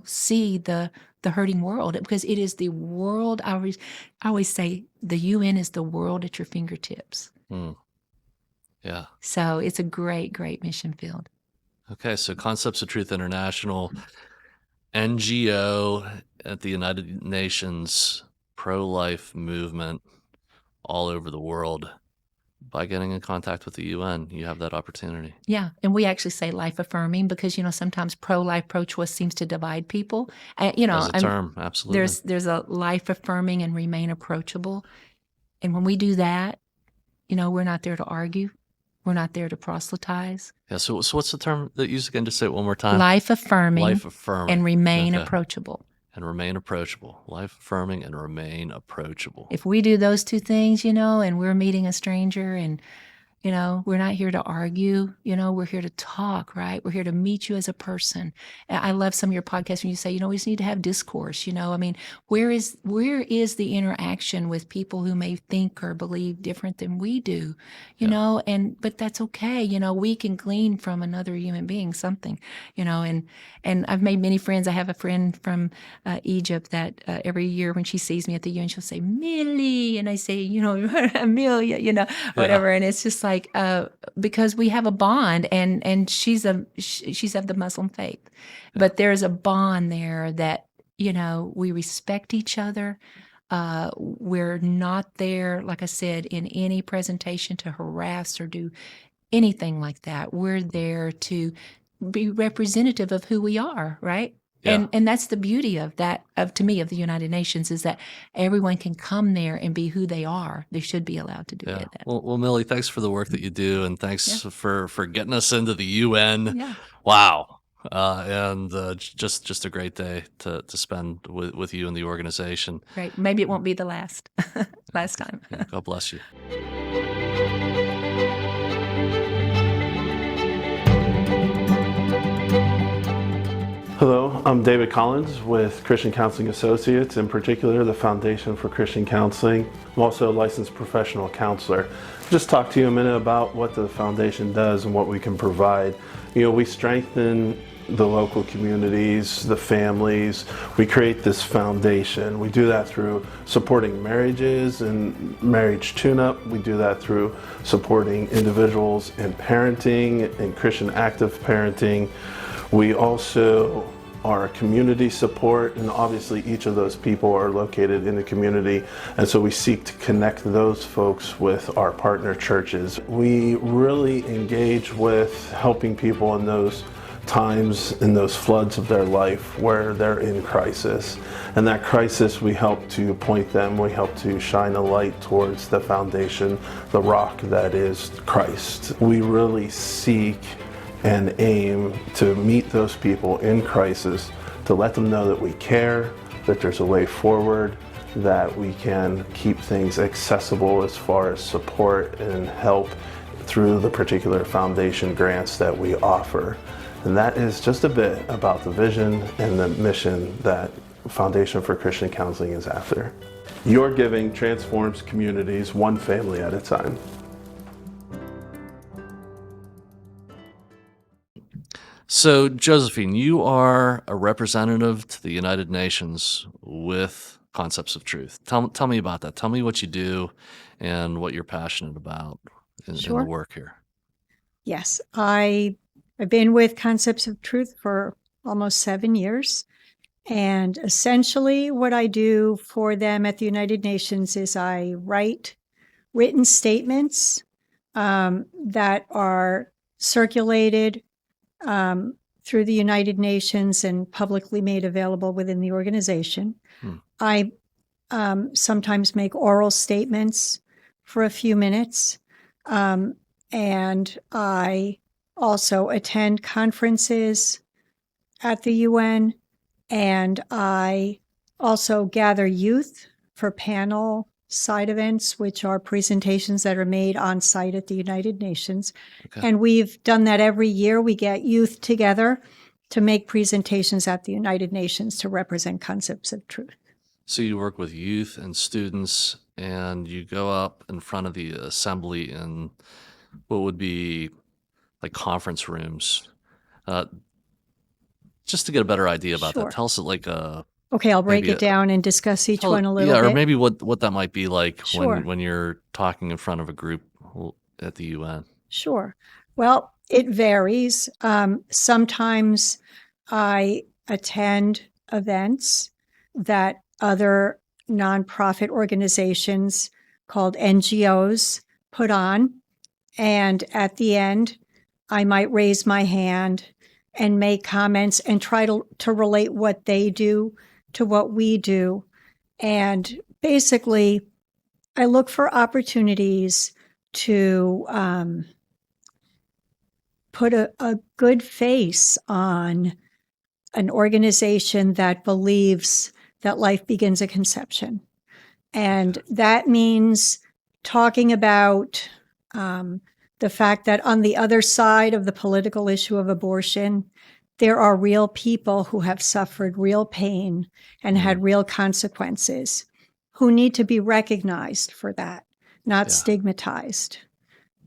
see the hurting world, because it is the world. I always say the UN is the world at your fingertips. Yeah. So it's a great, great mission field. Okay. So Concepts of Truth International, NGO at the United Nations, pro-life movement all over the world. By getting in contact with the UN, you have that opportunity. Yeah, and we actually say life-affirming because, sometimes pro-life, pro-choice seems to divide people. As a term, absolutely. There's a life-affirming and remain approachable. And when we do that, we're not there to argue. We're not there to proselytize. Yeah, so what's the term that you use again? Just say it one more time. Life-affirming and remain approachable. And remain approachable. Life-affirming and remain approachable. If we do those two things, and we're meeting a stranger and, we're not here to argue, we're here to talk, right? We're here to meet you as a person. And I love some of your podcasts when you say, we just need to have discourse, I mean, where is the interaction with people who may think or believe different than we do, but that's okay. We can glean from another human being something, and I've made many friends. I have a friend from Egypt that every year when she sees me at the UN, she'll say, "Millie," and I say, Amelia, whatever. And it's just like, because we have a bond, and she's of the Muslim faith, but there's a bond there that, we respect each other. We're not there, like I said, in any presentation to harass or do anything like that. We're there to be representative of who we are, right? Yeah. And that's the beauty of that, to me, of the United Nations, is that everyone can come there and be who they are. They should be allowed to do that. Well, Millie, thanks for the work that you do, and thanks for getting us into the UN. Yeah. Wow. And just a great day to spend with you and the organization. Right. Maybe it won't be the last time. God bless you. I'm David Collins with Christian Counseling Associates, in particular the Foundation for Christian Counseling. I'm also a licensed professional counselor. Just talk to you a minute about what the foundation does and what we can provide. We strengthen the local communities, the families. We create this foundation. We do that through supporting marriages and marriage tune-up. We do that through supporting individuals in parenting and Christian active parenting. We also are community support, and obviously each of those people are located in the community, and so we seek to connect those folks with our partner churches. We really engage with helping people in those times, in those floods of their life where they're in crisis. And that crisis, we help to point them, we help to shine a light towards the foundation, the rock that is Christ. We really seek and aim to meet those people in crisis, to let them know that we care, that there's a way forward, that we can keep things accessible as far as support and help through the particular foundation grants that we offer. And that is just a bit about the vision and the mission that Foundation for Christian Counseling is after. Your giving transforms communities one family at a time. So, Josephine, you are a representative to the United Nations with Concepts of Truth. Tell me about that. Tell me what you do and what you're passionate about in the work here. Yes, I've been with Concepts of Truth for almost 7 years. And essentially what I do for them at the United Nations is I write written statements that are circulated through the United Nations and publicly made available within the organization. I sometimes make oral statements for a few minutes, and I also attend conferences at the UN, and I also gather youth for panel side events, which are presentations that are made on site at the United Nations. Okay. And we've done that every year. We get youth together to make presentations at the United Nations to represent Concepts of Truth. So you work with youth and students, and you go up in front of the assembly in what would be like conference rooms, just to get a better idea about that. Tell us Okay, I'll break it down and discuss each one a little bit. Or maybe what that might be like when you're talking in front of a group at the UN. Sure. Well, it varies. Sometimes I attend events that other nonprofit organizations called NGOs put on, and at the end, I might raise my hand and make comments and try to relate what they do to what we do. And basically, I look for opportunities to put a good face on an organization that believes that life begins at conception. And that means talking about the fact that on the other side of the political issue of abortion, there are real people who have suffered real pain and had real consequences who need to be recognized for that, not stigmatized.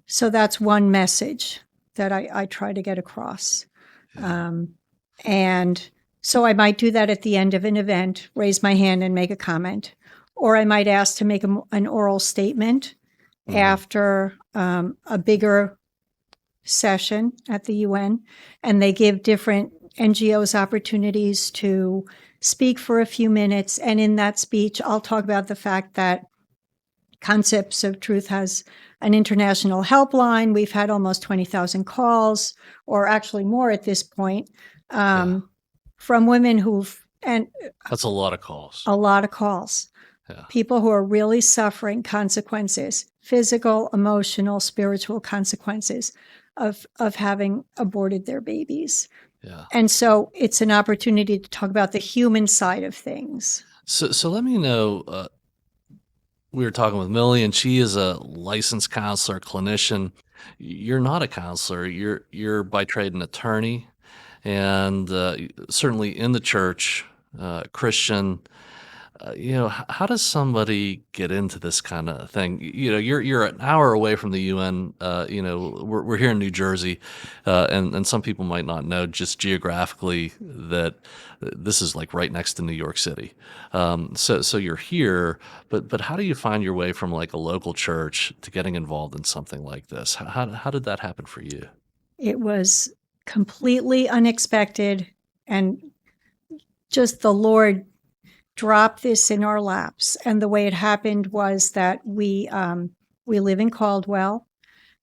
So that's one message that I try to get across. And so I might do that at the end of an event, raise my hand and make a comment, or I might ask to make an oral statement after a bigger session at the UN, and they give different NGOs opportunities to speak for a few minutes. And in that speech, I'll talk about the fact that Concepts of Truth has an international helpline. We've had almost 20,000 calls, or actually more at this point, from women and that's a lot of calls. A lot of calls. Yeah. People who are really suffering consequences, physical, emotional, spiritual consequences of having aborted their babies. Yeah. And so it's an opportunity to talk about the human side of things. So let me know, we were talking with Millie, and she is a licensed counselor, clinician. You're not a counselor. You're by trade an attorney. and certainly in the church, Christian. How does somebody get into this kind of thing? You're an hour away from the UN. We're here in New Jersey, and some people might not know just geographically that this is like right next to New York City. So you're here, but how do you find your way from like a local church to getting involved in something like this? How did that happen for you? It was completely unexpected, and just the Lord dropped this in our laps. And the way it happened was that we live in Caldwell,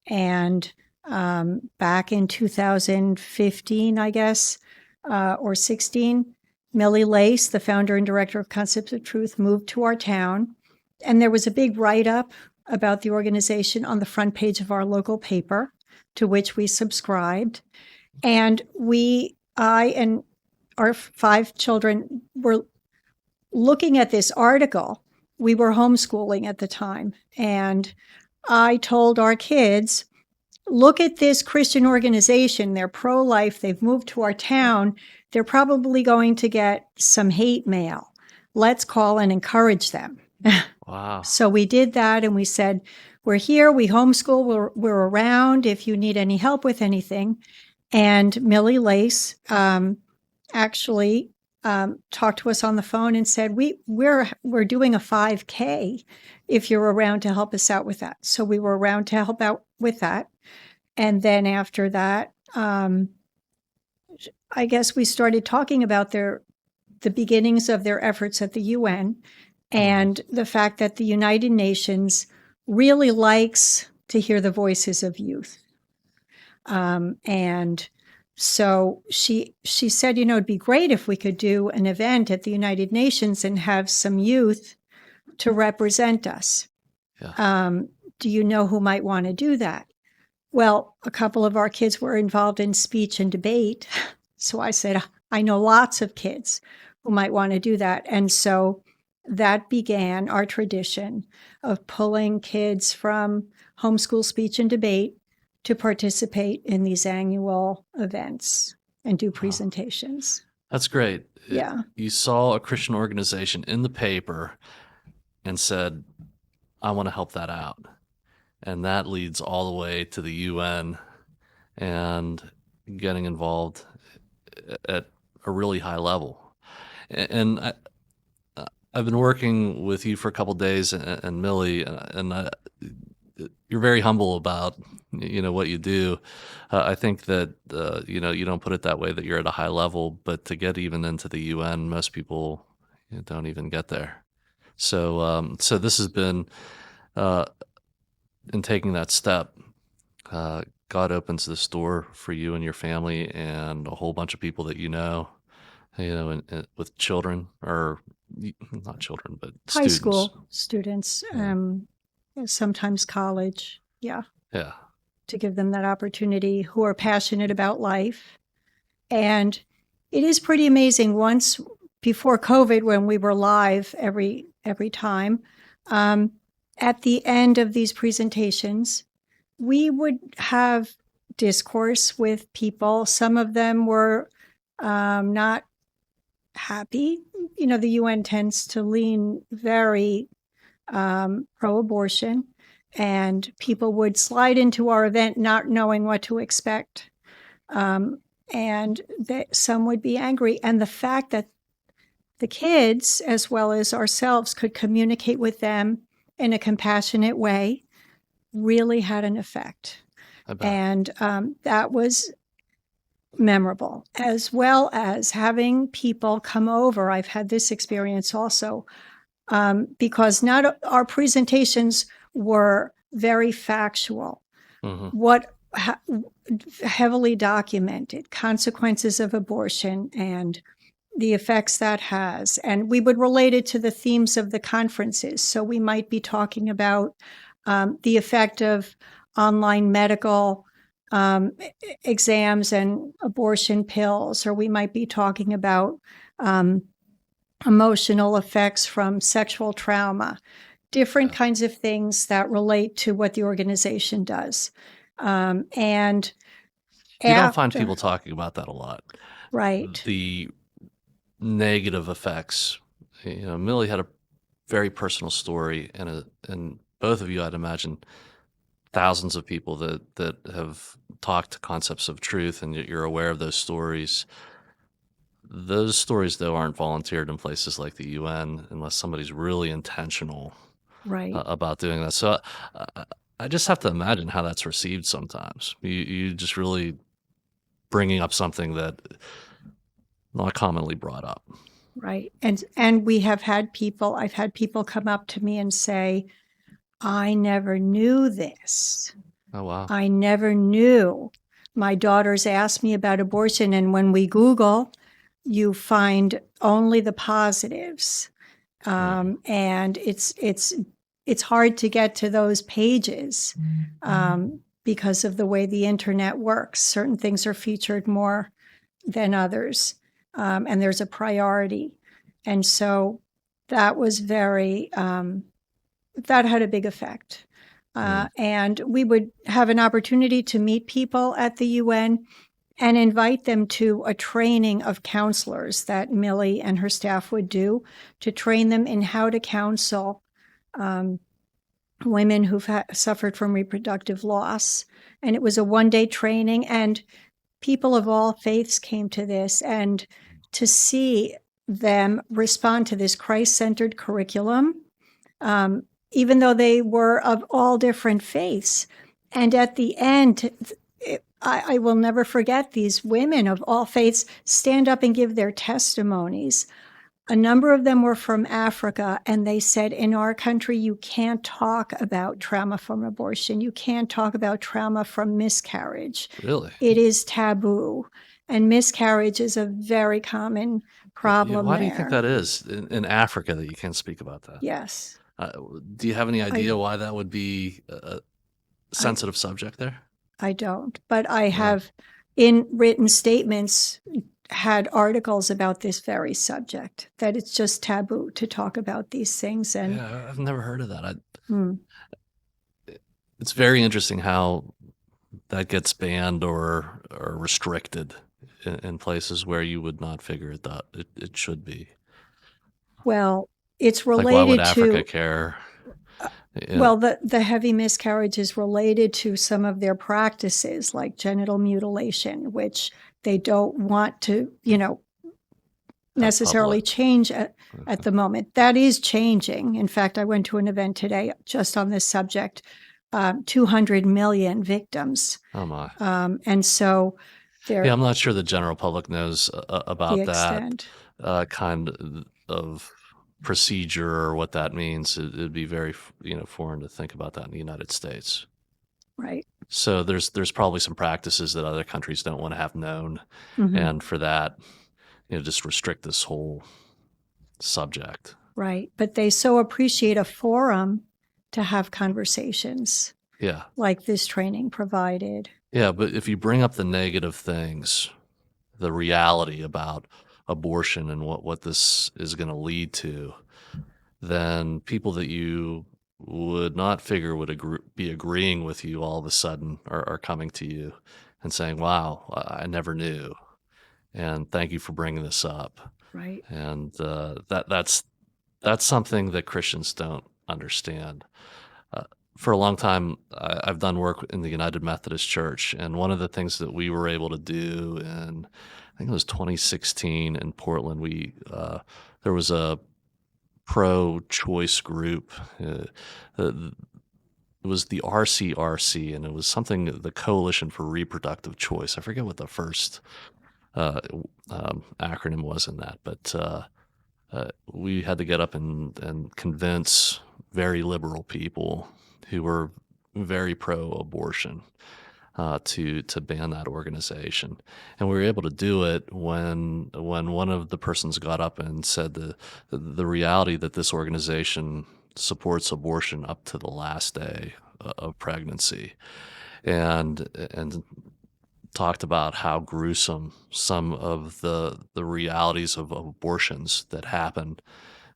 and back in 2015, I guess, or 16, Millie Lace, the founder and director of Concepts of Truth, moved to our town, and there was a big write-up about the organization on the front page of our local paper, to which we subscribed. And I and our 5 children were looking at this article. We were homeschooling at the time, and I told our kids, look at this Christian organization. They're pro-life. They've moved to our town. They're probably going to get some hate mail. Let's call and encourage them. Wow. So we did that, and we said, we're here, we homeschool, we're around if you need any help with anything. And Millie Lace actually talked to us on the phone and said, we're doing a 5K if you're around to help us out with that. So we were around to help out with that. And then after that, I guess we started talking about the beginnings of their efforts at the UN, and the fact that the United Nations really likes to hear the voices of youth. And so she said, it'd be great if we could do an event at the United Nations and have some youth to represent us. Yeah. Do you know who might want to do that? Well, a couple of our kids were involved in speech and debate. So I said, I know lots of kids who might want to do that. And so that began our tradition of pulling kids from homeschool speech and debate to participate in these annual events and do presentations. That's great. Yeah. You saw a Christian organization in the paper and said, I want to help that out. And that leads all the way to the UN and getting involved at a really high level. And I've been working with you for a couple of days, and Millie, and you're very humble about what you do. I think that you don't put it that way, that you're at a high level, but to get even into the UN, most people don't even get there. So this has been in taking that step. God opens this door for you and your family and a whole bunch of people that with children, or not children, but High students. school students, sometimes college. Yeah. Yeah. To give them that opportunity, who are passionate about life. And it is pretty amazing. Once before COVID, when we were live every time, at the end of these presentations, we would have discourse with people. Some of them were not happy. The UN tends to lean very pro-abortion, and people would slide into our event not knowing what to expect. And some would be angry. And the fact that the kids, as well as ourselves, could communicate with them in a compassionate way really had an effect. And that was memorable, as well as having people come over. I've had this experience also, because not our presentations were very factual. Mm-hmm. Heavily documented consequences of abortion and the effects that has. And we would relate it to the themes of the conferences. So we might be talking about the effect of online medical exams and abortion pills, or we might be talking about emotional effects from sexual trauma, different kinds of things that relate to what the organization does. And You don't find after. people talking about that a lot. Right. The negative effects. Millie had a very personal story, and both of you, I'd imagine, thousands of people that have talked to concepts of truth, and you're aware of those stories. Those stories, though, aren't volunteered in places like the UN unless somebody's really intentional Right. about doing that. So I just have to imagine how that's received sometimes. You just really bringing up something that not commonly brought up. Right. And I've had people come up to me and say, I never knew this. Oh, wow. I never knew. My daughters asked me about abortion, and when we Google, you find only the positives. And it's hard to get to those pages because of the way the internet works. Certain things are featured more than others, and there's a priority. And so that was that had a big effect. And we would have an opportunity to meet people at the UN and invite them to a training of counselors that Millie and her staff would do to train them in how to counsel women who've suffered from reproductive loss. And it was a one-day training, and people of all faiths came to this, and to see them respond to this Christ-centered curriculum, even though they were of all different faiths. And at the end, I will never forget these women of all faiths stand up and give their testimonies. A number of them were from Africa, and they said, in our country, you can't talk about trauma from abortion. You can't talk about trauma from miscarriage. Really? It is taboo. And miscarriage is a very common problem Why there. do you think that is in Africa that you can't speak about that? Yes. Do you have any idea why that would be a sensitive subject there? I don't, but I have, in written statements, had articles about this very subject, that it's just taboo to talk about these things. And yeah, I've never heard of that. It's very interesting how that gets banned or restricted in places where you would not figure it should be. Well, it's Like, related why would Africa to care? well, the heavy miscarriage is related to some of their practices, like genital mutilation, which they don't want to, necessarily public. change at the moment. That is changing. In fact, I went to an event today just on this subject. 200 million victims. Oh my. And so there. Yeah, I'm not sure the general public knows about The that extent. kind of procedure or what that means. It'd be very foreign to think about that in the United States. Right. So there's probably some practices that other countries don't want to have known, and for that, just restrict this whole subject. Right. But they so appreciate a forum to have conversations Yeah. like this training provided. Yeah, but if you bring up the negative things, the reality about abortion and what this is going to lead to, then people that you would not figure would be agreeing with you all of a sudden are coming to you and saying, wow, I never knew. And thank you for bringing this up. Right. And that's something that Christians don't understand. For a long time, I've done work in the United Methodist Church, and one of the things that we were able to do in, I think it was 2016 in Portland, there was a pro-choice group. It was the RCRC, and it was something, the Coalition for Reproductive Choice. I forget what the first acronym was in that, but we had to get up and convince very liberal people who were very pro-abortion to ban that organization. And we were able to do it when one of the persons got up and said the reality that this organization supports abortion up to the last day of pregnancy, and talked about how gruesome some of the realities of abortions that happen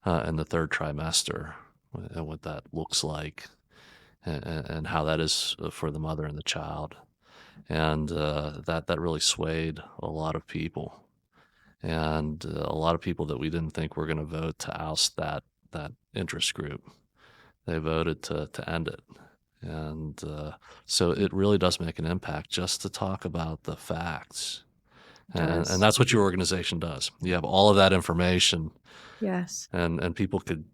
in the third trimester and what that looks like, and how that is for the mother and the child. and that really swayed a lot of people, and a lot of people that we didn't think were going to vote to oust that interest group. They voted to end it. And so it really does make an impact just to talk about the facts. And Does. that's what your organization does. You have all of that information, Yes. and people could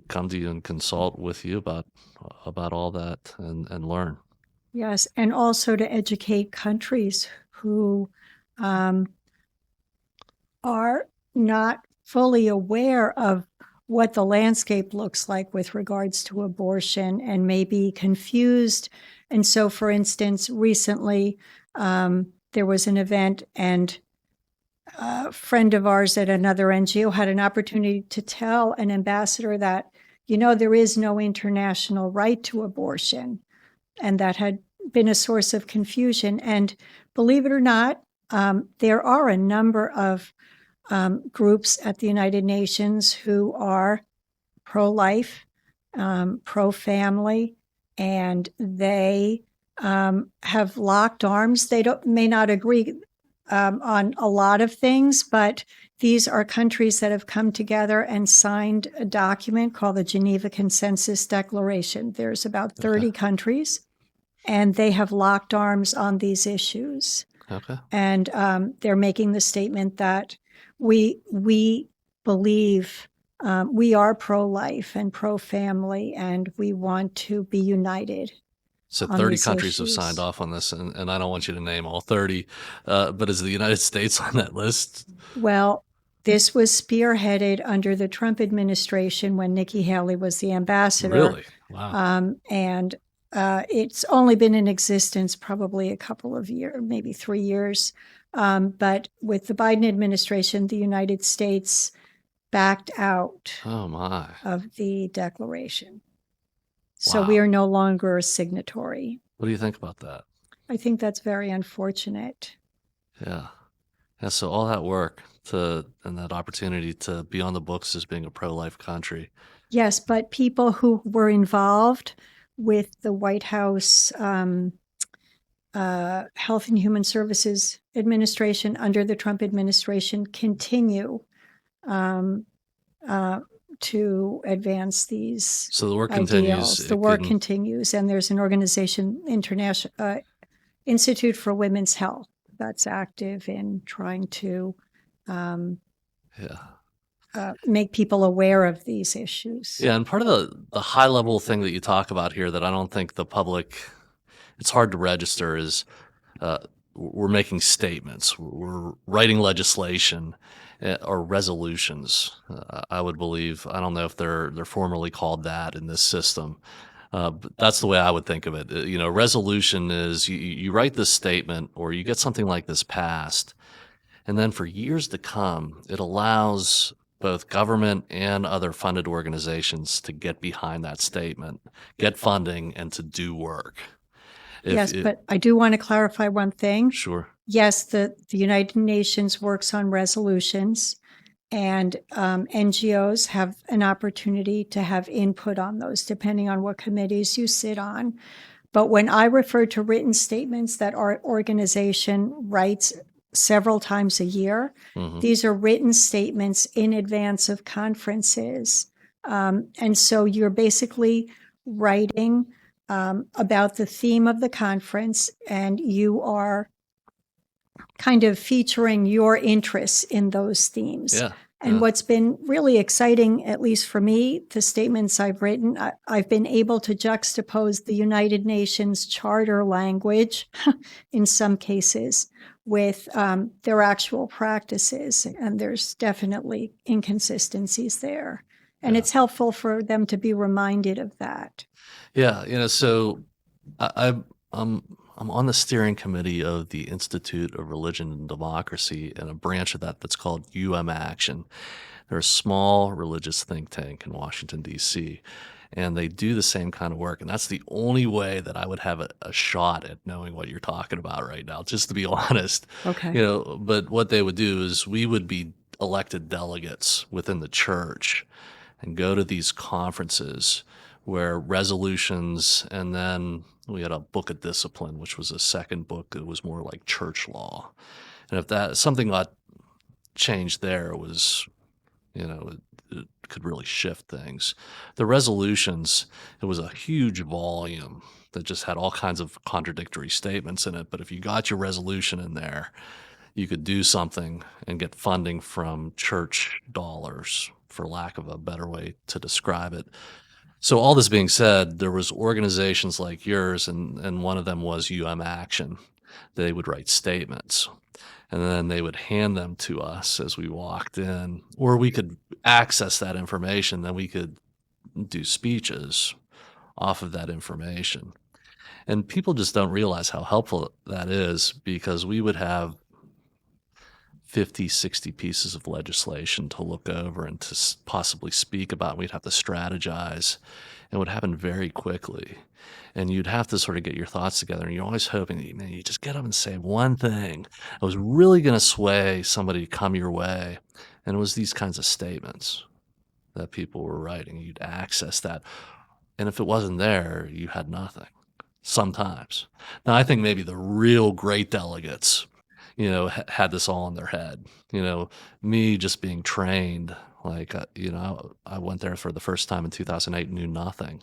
come to you and consult with you about all that and learn. Yes. And also to educate countries who are not fully aware of what the landscape looks like with regards to abortion and may be confused. And so, for instance, recently there was an event, and a friend of ours at another NGO had an opportunity to tell an ambassador that, there is no international right to abortion. And that had been a source of confusion. And believe it or not, there are a number of groups at the United Nations who are pro-life, pro-family, and they have locked arms. They may not agree on a lot of things, but these are countries that have come together and signed a document called the Geneva Consensus Declaration. There's about 30 countries, and they have locked arms on these issues. Okay. And they're making the statement that we believe we are pro-life and pro-family, and we want to be united. So on 30 these countries have issues. signed off on this, and I don't want you to name all 30, but is the United States on that list? Well, this was spearheaded under the Trump administration when Nikki Haley was the ambassador. Really? Wow. And it's only been in existence probably a couple of years, maybe 3 years. But with the Biden administration, the United States backed out Oh my. of the declaration. So Wow. we are no longer a signatory. What do you think about that? I think that's very unfortunate. Yeah. Yeah, so all that work and that opportunity to be on the books as being a pro-life country. Yes, but people who were involved with the White House Health and Human Services Administration under the Trump administration continue to advance these So the work ideals. continues. The work continues, and there's an organization, Institute for Women's Health, that's active in trying to make people aware of these issues. Yeah, and part of the high level thing that you talk about here that I don't think the public, it's hard to register, is we're making statements, we're writing legislation or resolutions. I would believe. I don't know if they're formally called that in this system, but that's the way I would think of it. Resolution is you write this statement or you get something like this passed, and then for years to come, it allows both government and other funded organizations to get behind that statement, get funding, and to do work. But I do want to clarify one thing. Sure. Yes, the United Nations works on resolutions, and NGOs have an opportunity to have input on those, depending on what committees you sit on. But when I refer to written statements that our organization writes several times a year, these are written statements in advance of conferences. And so you're basically writing about the theme of the conference, and you are kind of featuring your interests in those themes. Yeah. And what's been really exciting, at least for me, the statements I've written, I've been able to juxtapose the United Nations Charter language in some cases with their actual practices. And there's definitely inconsistencies there. And it's helpful for them to be reminded of that. Yeah, so I'm on the steering committee of the Institute of Religion and Democracy, and a branch of that's called Action. They're a small religious think tank in Washington, D.C., and they do the same kind of work. And that's the only way that I would have a shot at knowing what you're talking about right now, just to be honest. Okay. But what they would do is we would be elected delegates within the church and go to these conferences where resolutions and then we had a book of discipline, which was a second book that was more like church law. And if that something got changed there, it was, it could really shift things. The resolutions, it was a huge volume that just had all kinds of contradictory statements in it. But if you got your resolution in there, you could do something and get funding from church dollars, for lack of a better way to describe it. So all this being said, there was organizations like yours, and one of them was Action. They would write statements, and then they would hand them to us as we walked in, or we could access that information. Then we could do speeches off of that information. And people just don't realize how helpful that is, because we would have 50, 60 pieces of legislation to look over and to possibly speak about. We'd have to strategize, and it would happen very quickly. And you'd have to sort of get your thoughts together, and you're always hoping that, you just get up and say one thing that was really going to sway somebody to come your way. And it was these kinds of statements that people were writing. You'd access that. And if it wasn't there, you had nothing sometimes. Now, I think maybe the real great delegates, had this all in their head. Me just being trained, like, I went there for the first time in 2008 and knew nothing.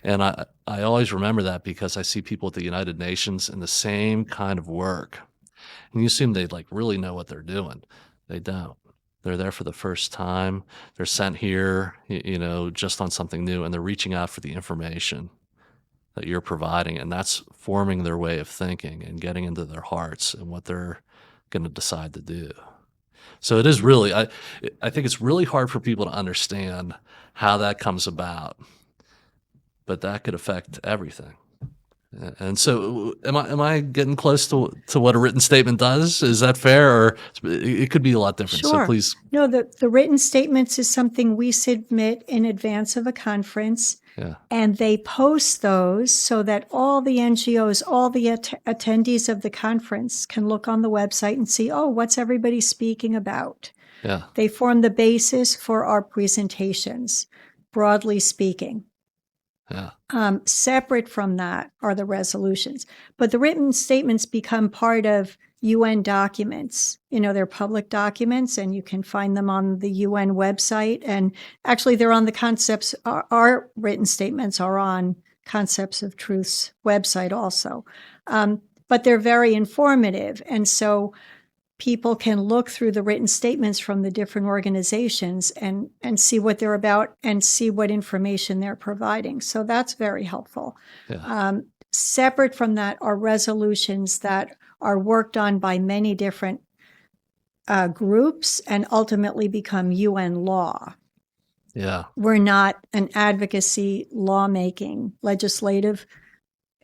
And I always remember that, because I see people at the United Nations in the same kind of work. And you assume they really know what they're doing. They don't. They're there for the first time. They're sent here, just on something new, and they're reaching out for the information that you're providing, and that's forming their way of thinking and getting into their hearts and what they're going to decide to do. So it is really, I think it's really hard for people to understand how that comes about, but that could affect everything. And so, am I getting close to what a written statement does? Is that fair, or it could be a lot different? Sure. So please. No, the written statements is something we submit in advance of a conference. Yeah. And they post those so that all the NGOs, all the attendees of the conference can look on the website and see, what's everybody speaking about? Yeah. They form the basis for our presentations, broadly speaking. Yeah. Separate from that are the resolutions. But the written statements become part of UN documents. They're public documents, and you can find them on the UN website. And actually, they're on the Concepts, our written statements are on Concepts of Truth's website also. But they're very informative. And so people can look through the written statements from the different organizations and see what they're about and see what information they're providing. So that's very helpful. Yeah. Separate from that are resolutions that are worked on by many different groups and ultimately become UN law. Yeah. We're not an advocacy, lawmaking, legislative.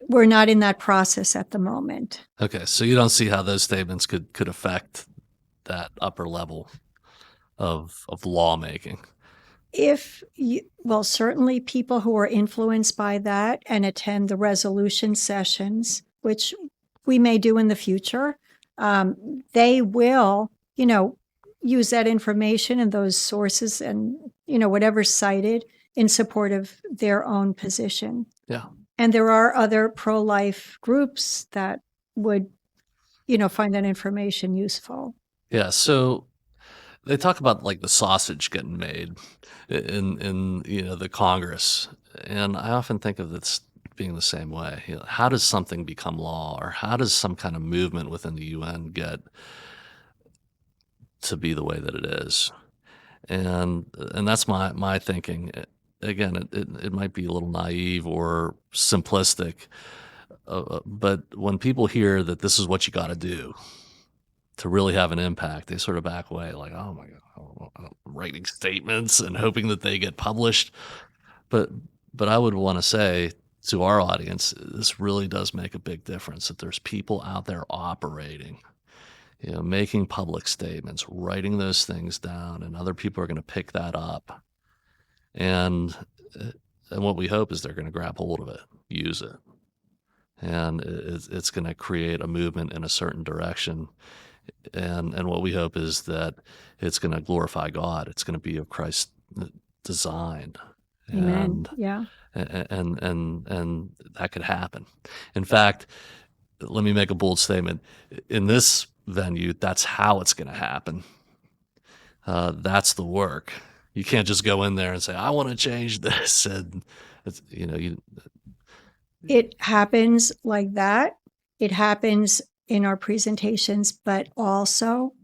We're not in that process at the moment. Okay, so you don't see how those statements could affect that upper level of lawmaking. Certainly people who are influenced by that and attend the resolution sessions, which we may do in the future, they will, use that information and those sources and, whatever's cited in support of their own position. Yeah. And there are other pro-life groups that would, find that information useful. Yeah. So they talk about the sausage getting made in the Congress, and I often think of this being the same way. How does something become law, or how does some kind of movement within the UN get to be the way that it is? And that's my thinking. Again, it might be a little naive or simplistic, but when people hear that this is what you got to do to really have an impact, they sort of back away, like, oh my God, I'm writing statements and hoping that they get published. But I would want to say to our audience, this really does make a big difference, that there's people out there operating, making public statements, writing those things down, and other people are going to pick that up. And what we hope is they're going to grab hold of it, use it, and it's going to create a movement in a certain direction. And what we hope is that it's going to glorify God. It's going to be of Christ's design. Amen. Yeah. and that could happen. In fact, let me make a bold statement. In this venue, that's how it's going to happen. That's the work. You can't just go in there and say, I want to change this. And it's, It happens like that. It happens in our presentations, but also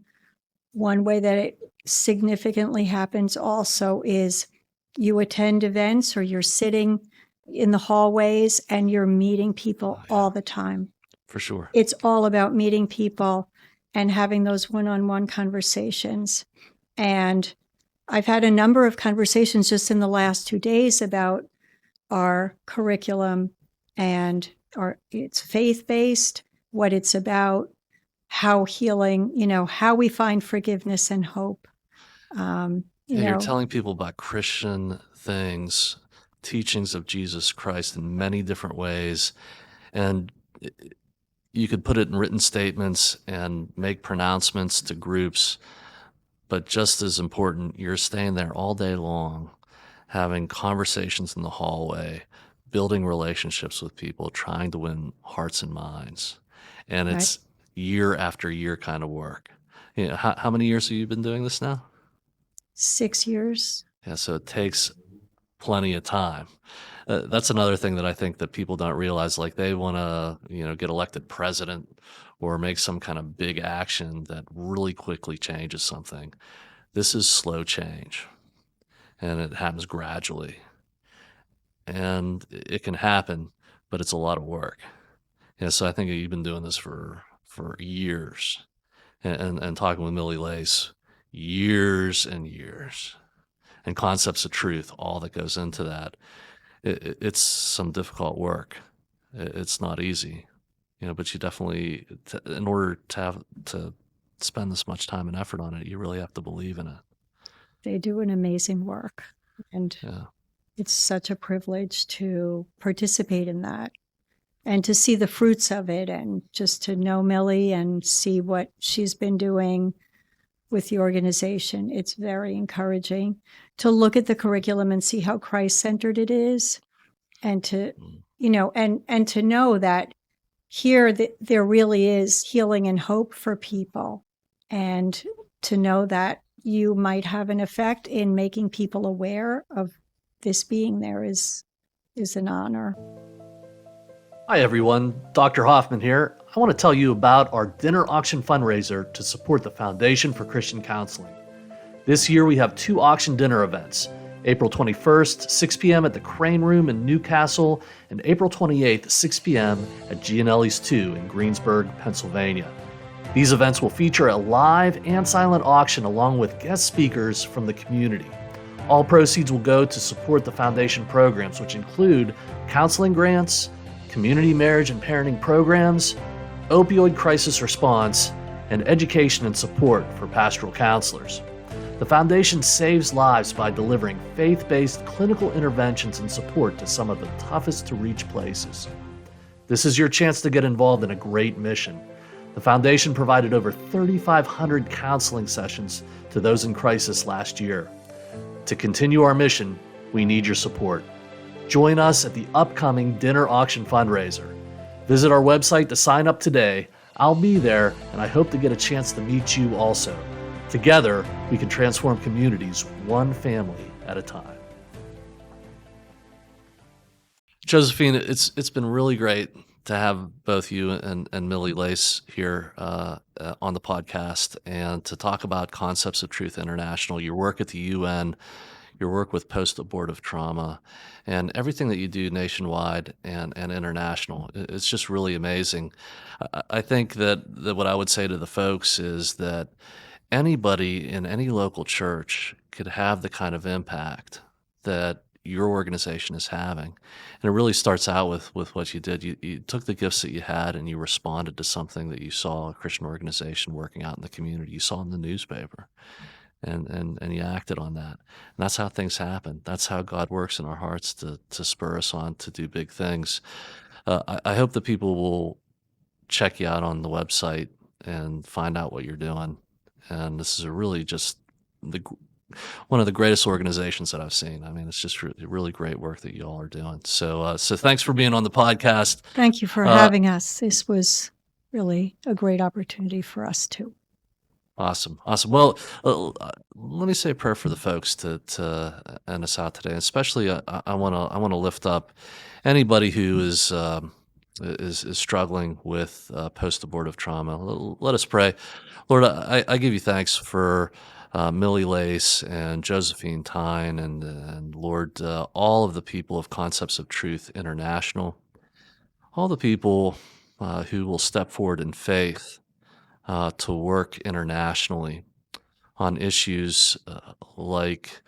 one way that it significantly happens also is you attend events or you're sitting in the hallways and you're meeting people all the time. For sure. It's all about meeting people and having those one-on-one conversations. And I've had a number of conversations just in the last 2 days about our curriculum and it's faith-based, what it's about, how healing, how we find forgiveness and hope. You're telling people about Christian things, teachings of Jesus Christ in many different ways. And you could put it in written statements and make pronouncements to groups. But just as important, you're staying there all day long, having conversations in the hallway, building relationships with people, trying to win hearts and minds. And it's year after year kind of work. How many years have you been doing this now? 6 years. Yeah, so it takes plenty of time. That's another thing that I think that people don't realize. Like they want to, get elected president or make some kind of big action that really quickly changes something. This is slow change, and it happens gradually. And it can happen, but it's a lot of work. So I think you've been doing this for years, and talking with Millie Lace, years and years, and concepts of truth, all that goes into that. It's some difficult work. It's not easy, but you definitely, in order to spend this much time and effort on it, you really have to believe in it. They do an amazing work, and it's such a privilege to participate in that and to see the fruits of it, and just to know Millie and see what she's been doing with the organization. It's very encouraging to look at the curriculum and see how Christ-centered it is, and to, and to know that here there really is healing and hope for people, and to know that you might have an effect in making people aware of this being there is an honor. Hi everyone, Dr. Hoffman here. I want to tell you about our dinner auction fundraiser to support the Foundation for Christian Counseling. This year we have 2 auction dinner events, April 21st, 6 p.m. at the Crane Room in Newcastle, and April 28th, 6 p.m. at Gianelli's 2 in Greensburg, Pennsylvania. These events will feature a live and silent auction along with guest speakers from the community. All proceeds will go to support the Foundation programs, which include counseling grants, community marriage and parenting programs, opioid crisis response, and education and support for pastoral counselors. The Foundation saves lives by delivering faith-based clinical interventions and support to some of the toughest to reach places. This is your chance to get involved in a great mission. The Foundation provided over 3,500 counseling sessions to those in crisis last year. To continue our mission, we need your support. Join us at the upcoming dinner auction fundraiser. Visit our website to sign up today. I'll be there, and I hope to get a chance to meet you also. Together, we can transform communities one family at a time. Josephine, it's been really great to have both you and Millie Lace here on the podcast, and to talk about Concepts of Truth International, your work at the UN, your work with post-abortive trauma, and everything that you do nationwide and international. It's just really amazing. I think that what I would say to the folks is that anybody in any local church could have the kind of impact that your organization is having. And it really starts out with what you did. You took the gifts that you had and you responded to something that you saw a Christian organization working out in the community. You saw in the newspaper. And you acted on that. And that's how things happen. That's how God works in our hearts to spur us on to do big things. I hope that people will check you out on the website and find out what you're doing. And this is really just the one of the greatest organizations that I've seen. I mean, it's just really great work that you all are doing. So thanks for being on the podcast. Thank you for having us. This was really a great opportunity for us too. Awesome. Well, let me say a prayer for the folks to end us out today. Especially, I want to lift up anybody who is struggling with post-abortive trauma. Let us pray. Lord, I give you thanks for Millie Lace and Josephine Tyne and Lord, all of the people of Concepts of Truth International, all the people who will step forward in faith to work internationally on issues like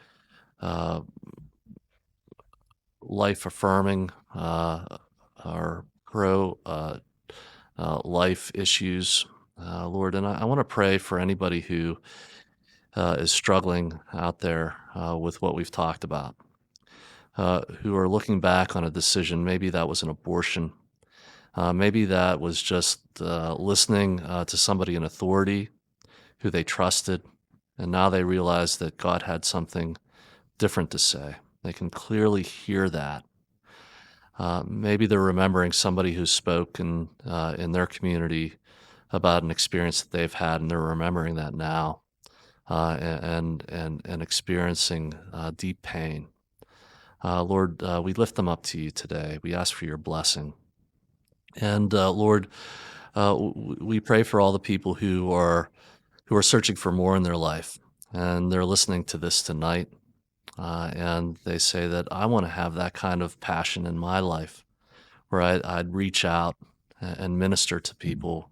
life-affirming or pro-life issues, Lord. And I want to pray for anybody who is struggling out there with what we've talked about, who are looking back on a decision. Maybe that was an abortion. Maybe that was just listening to somebody in authority who they trusted, and now they realize that God had something different to say. They can clearly hear that. Maybe they're remembering somebody who spoke in their community about an experience that they've had, and they're remembering that now and experiencing deep pain. Lord, we lift them up to you today. We ask for your blessing. And Lord, we pray for all the people who are searching for more in their life, and they're listening to this tonight, and they say that I want to have that kind of passion in my life, where I'd reach out and minister to people,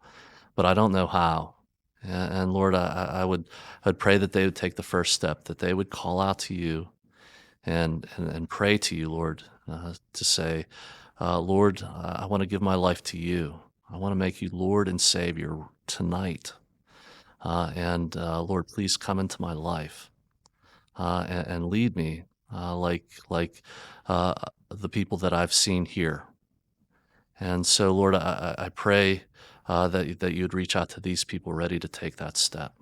but I don't know how. And Lord, I'd pray that they would take the first step, that they would call out to you and pray to you, Lord, to say, Lord, I want to give my life to you. I want to make you Lord and Savior tonight. And Lord, please come into my life and lead me like the people that I've seen here. And so, Lord, I pray that you'd reach out to these people ready to take that step.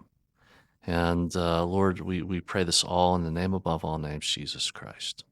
And Lord, we pray this all in the name above all names, Jesus Christ.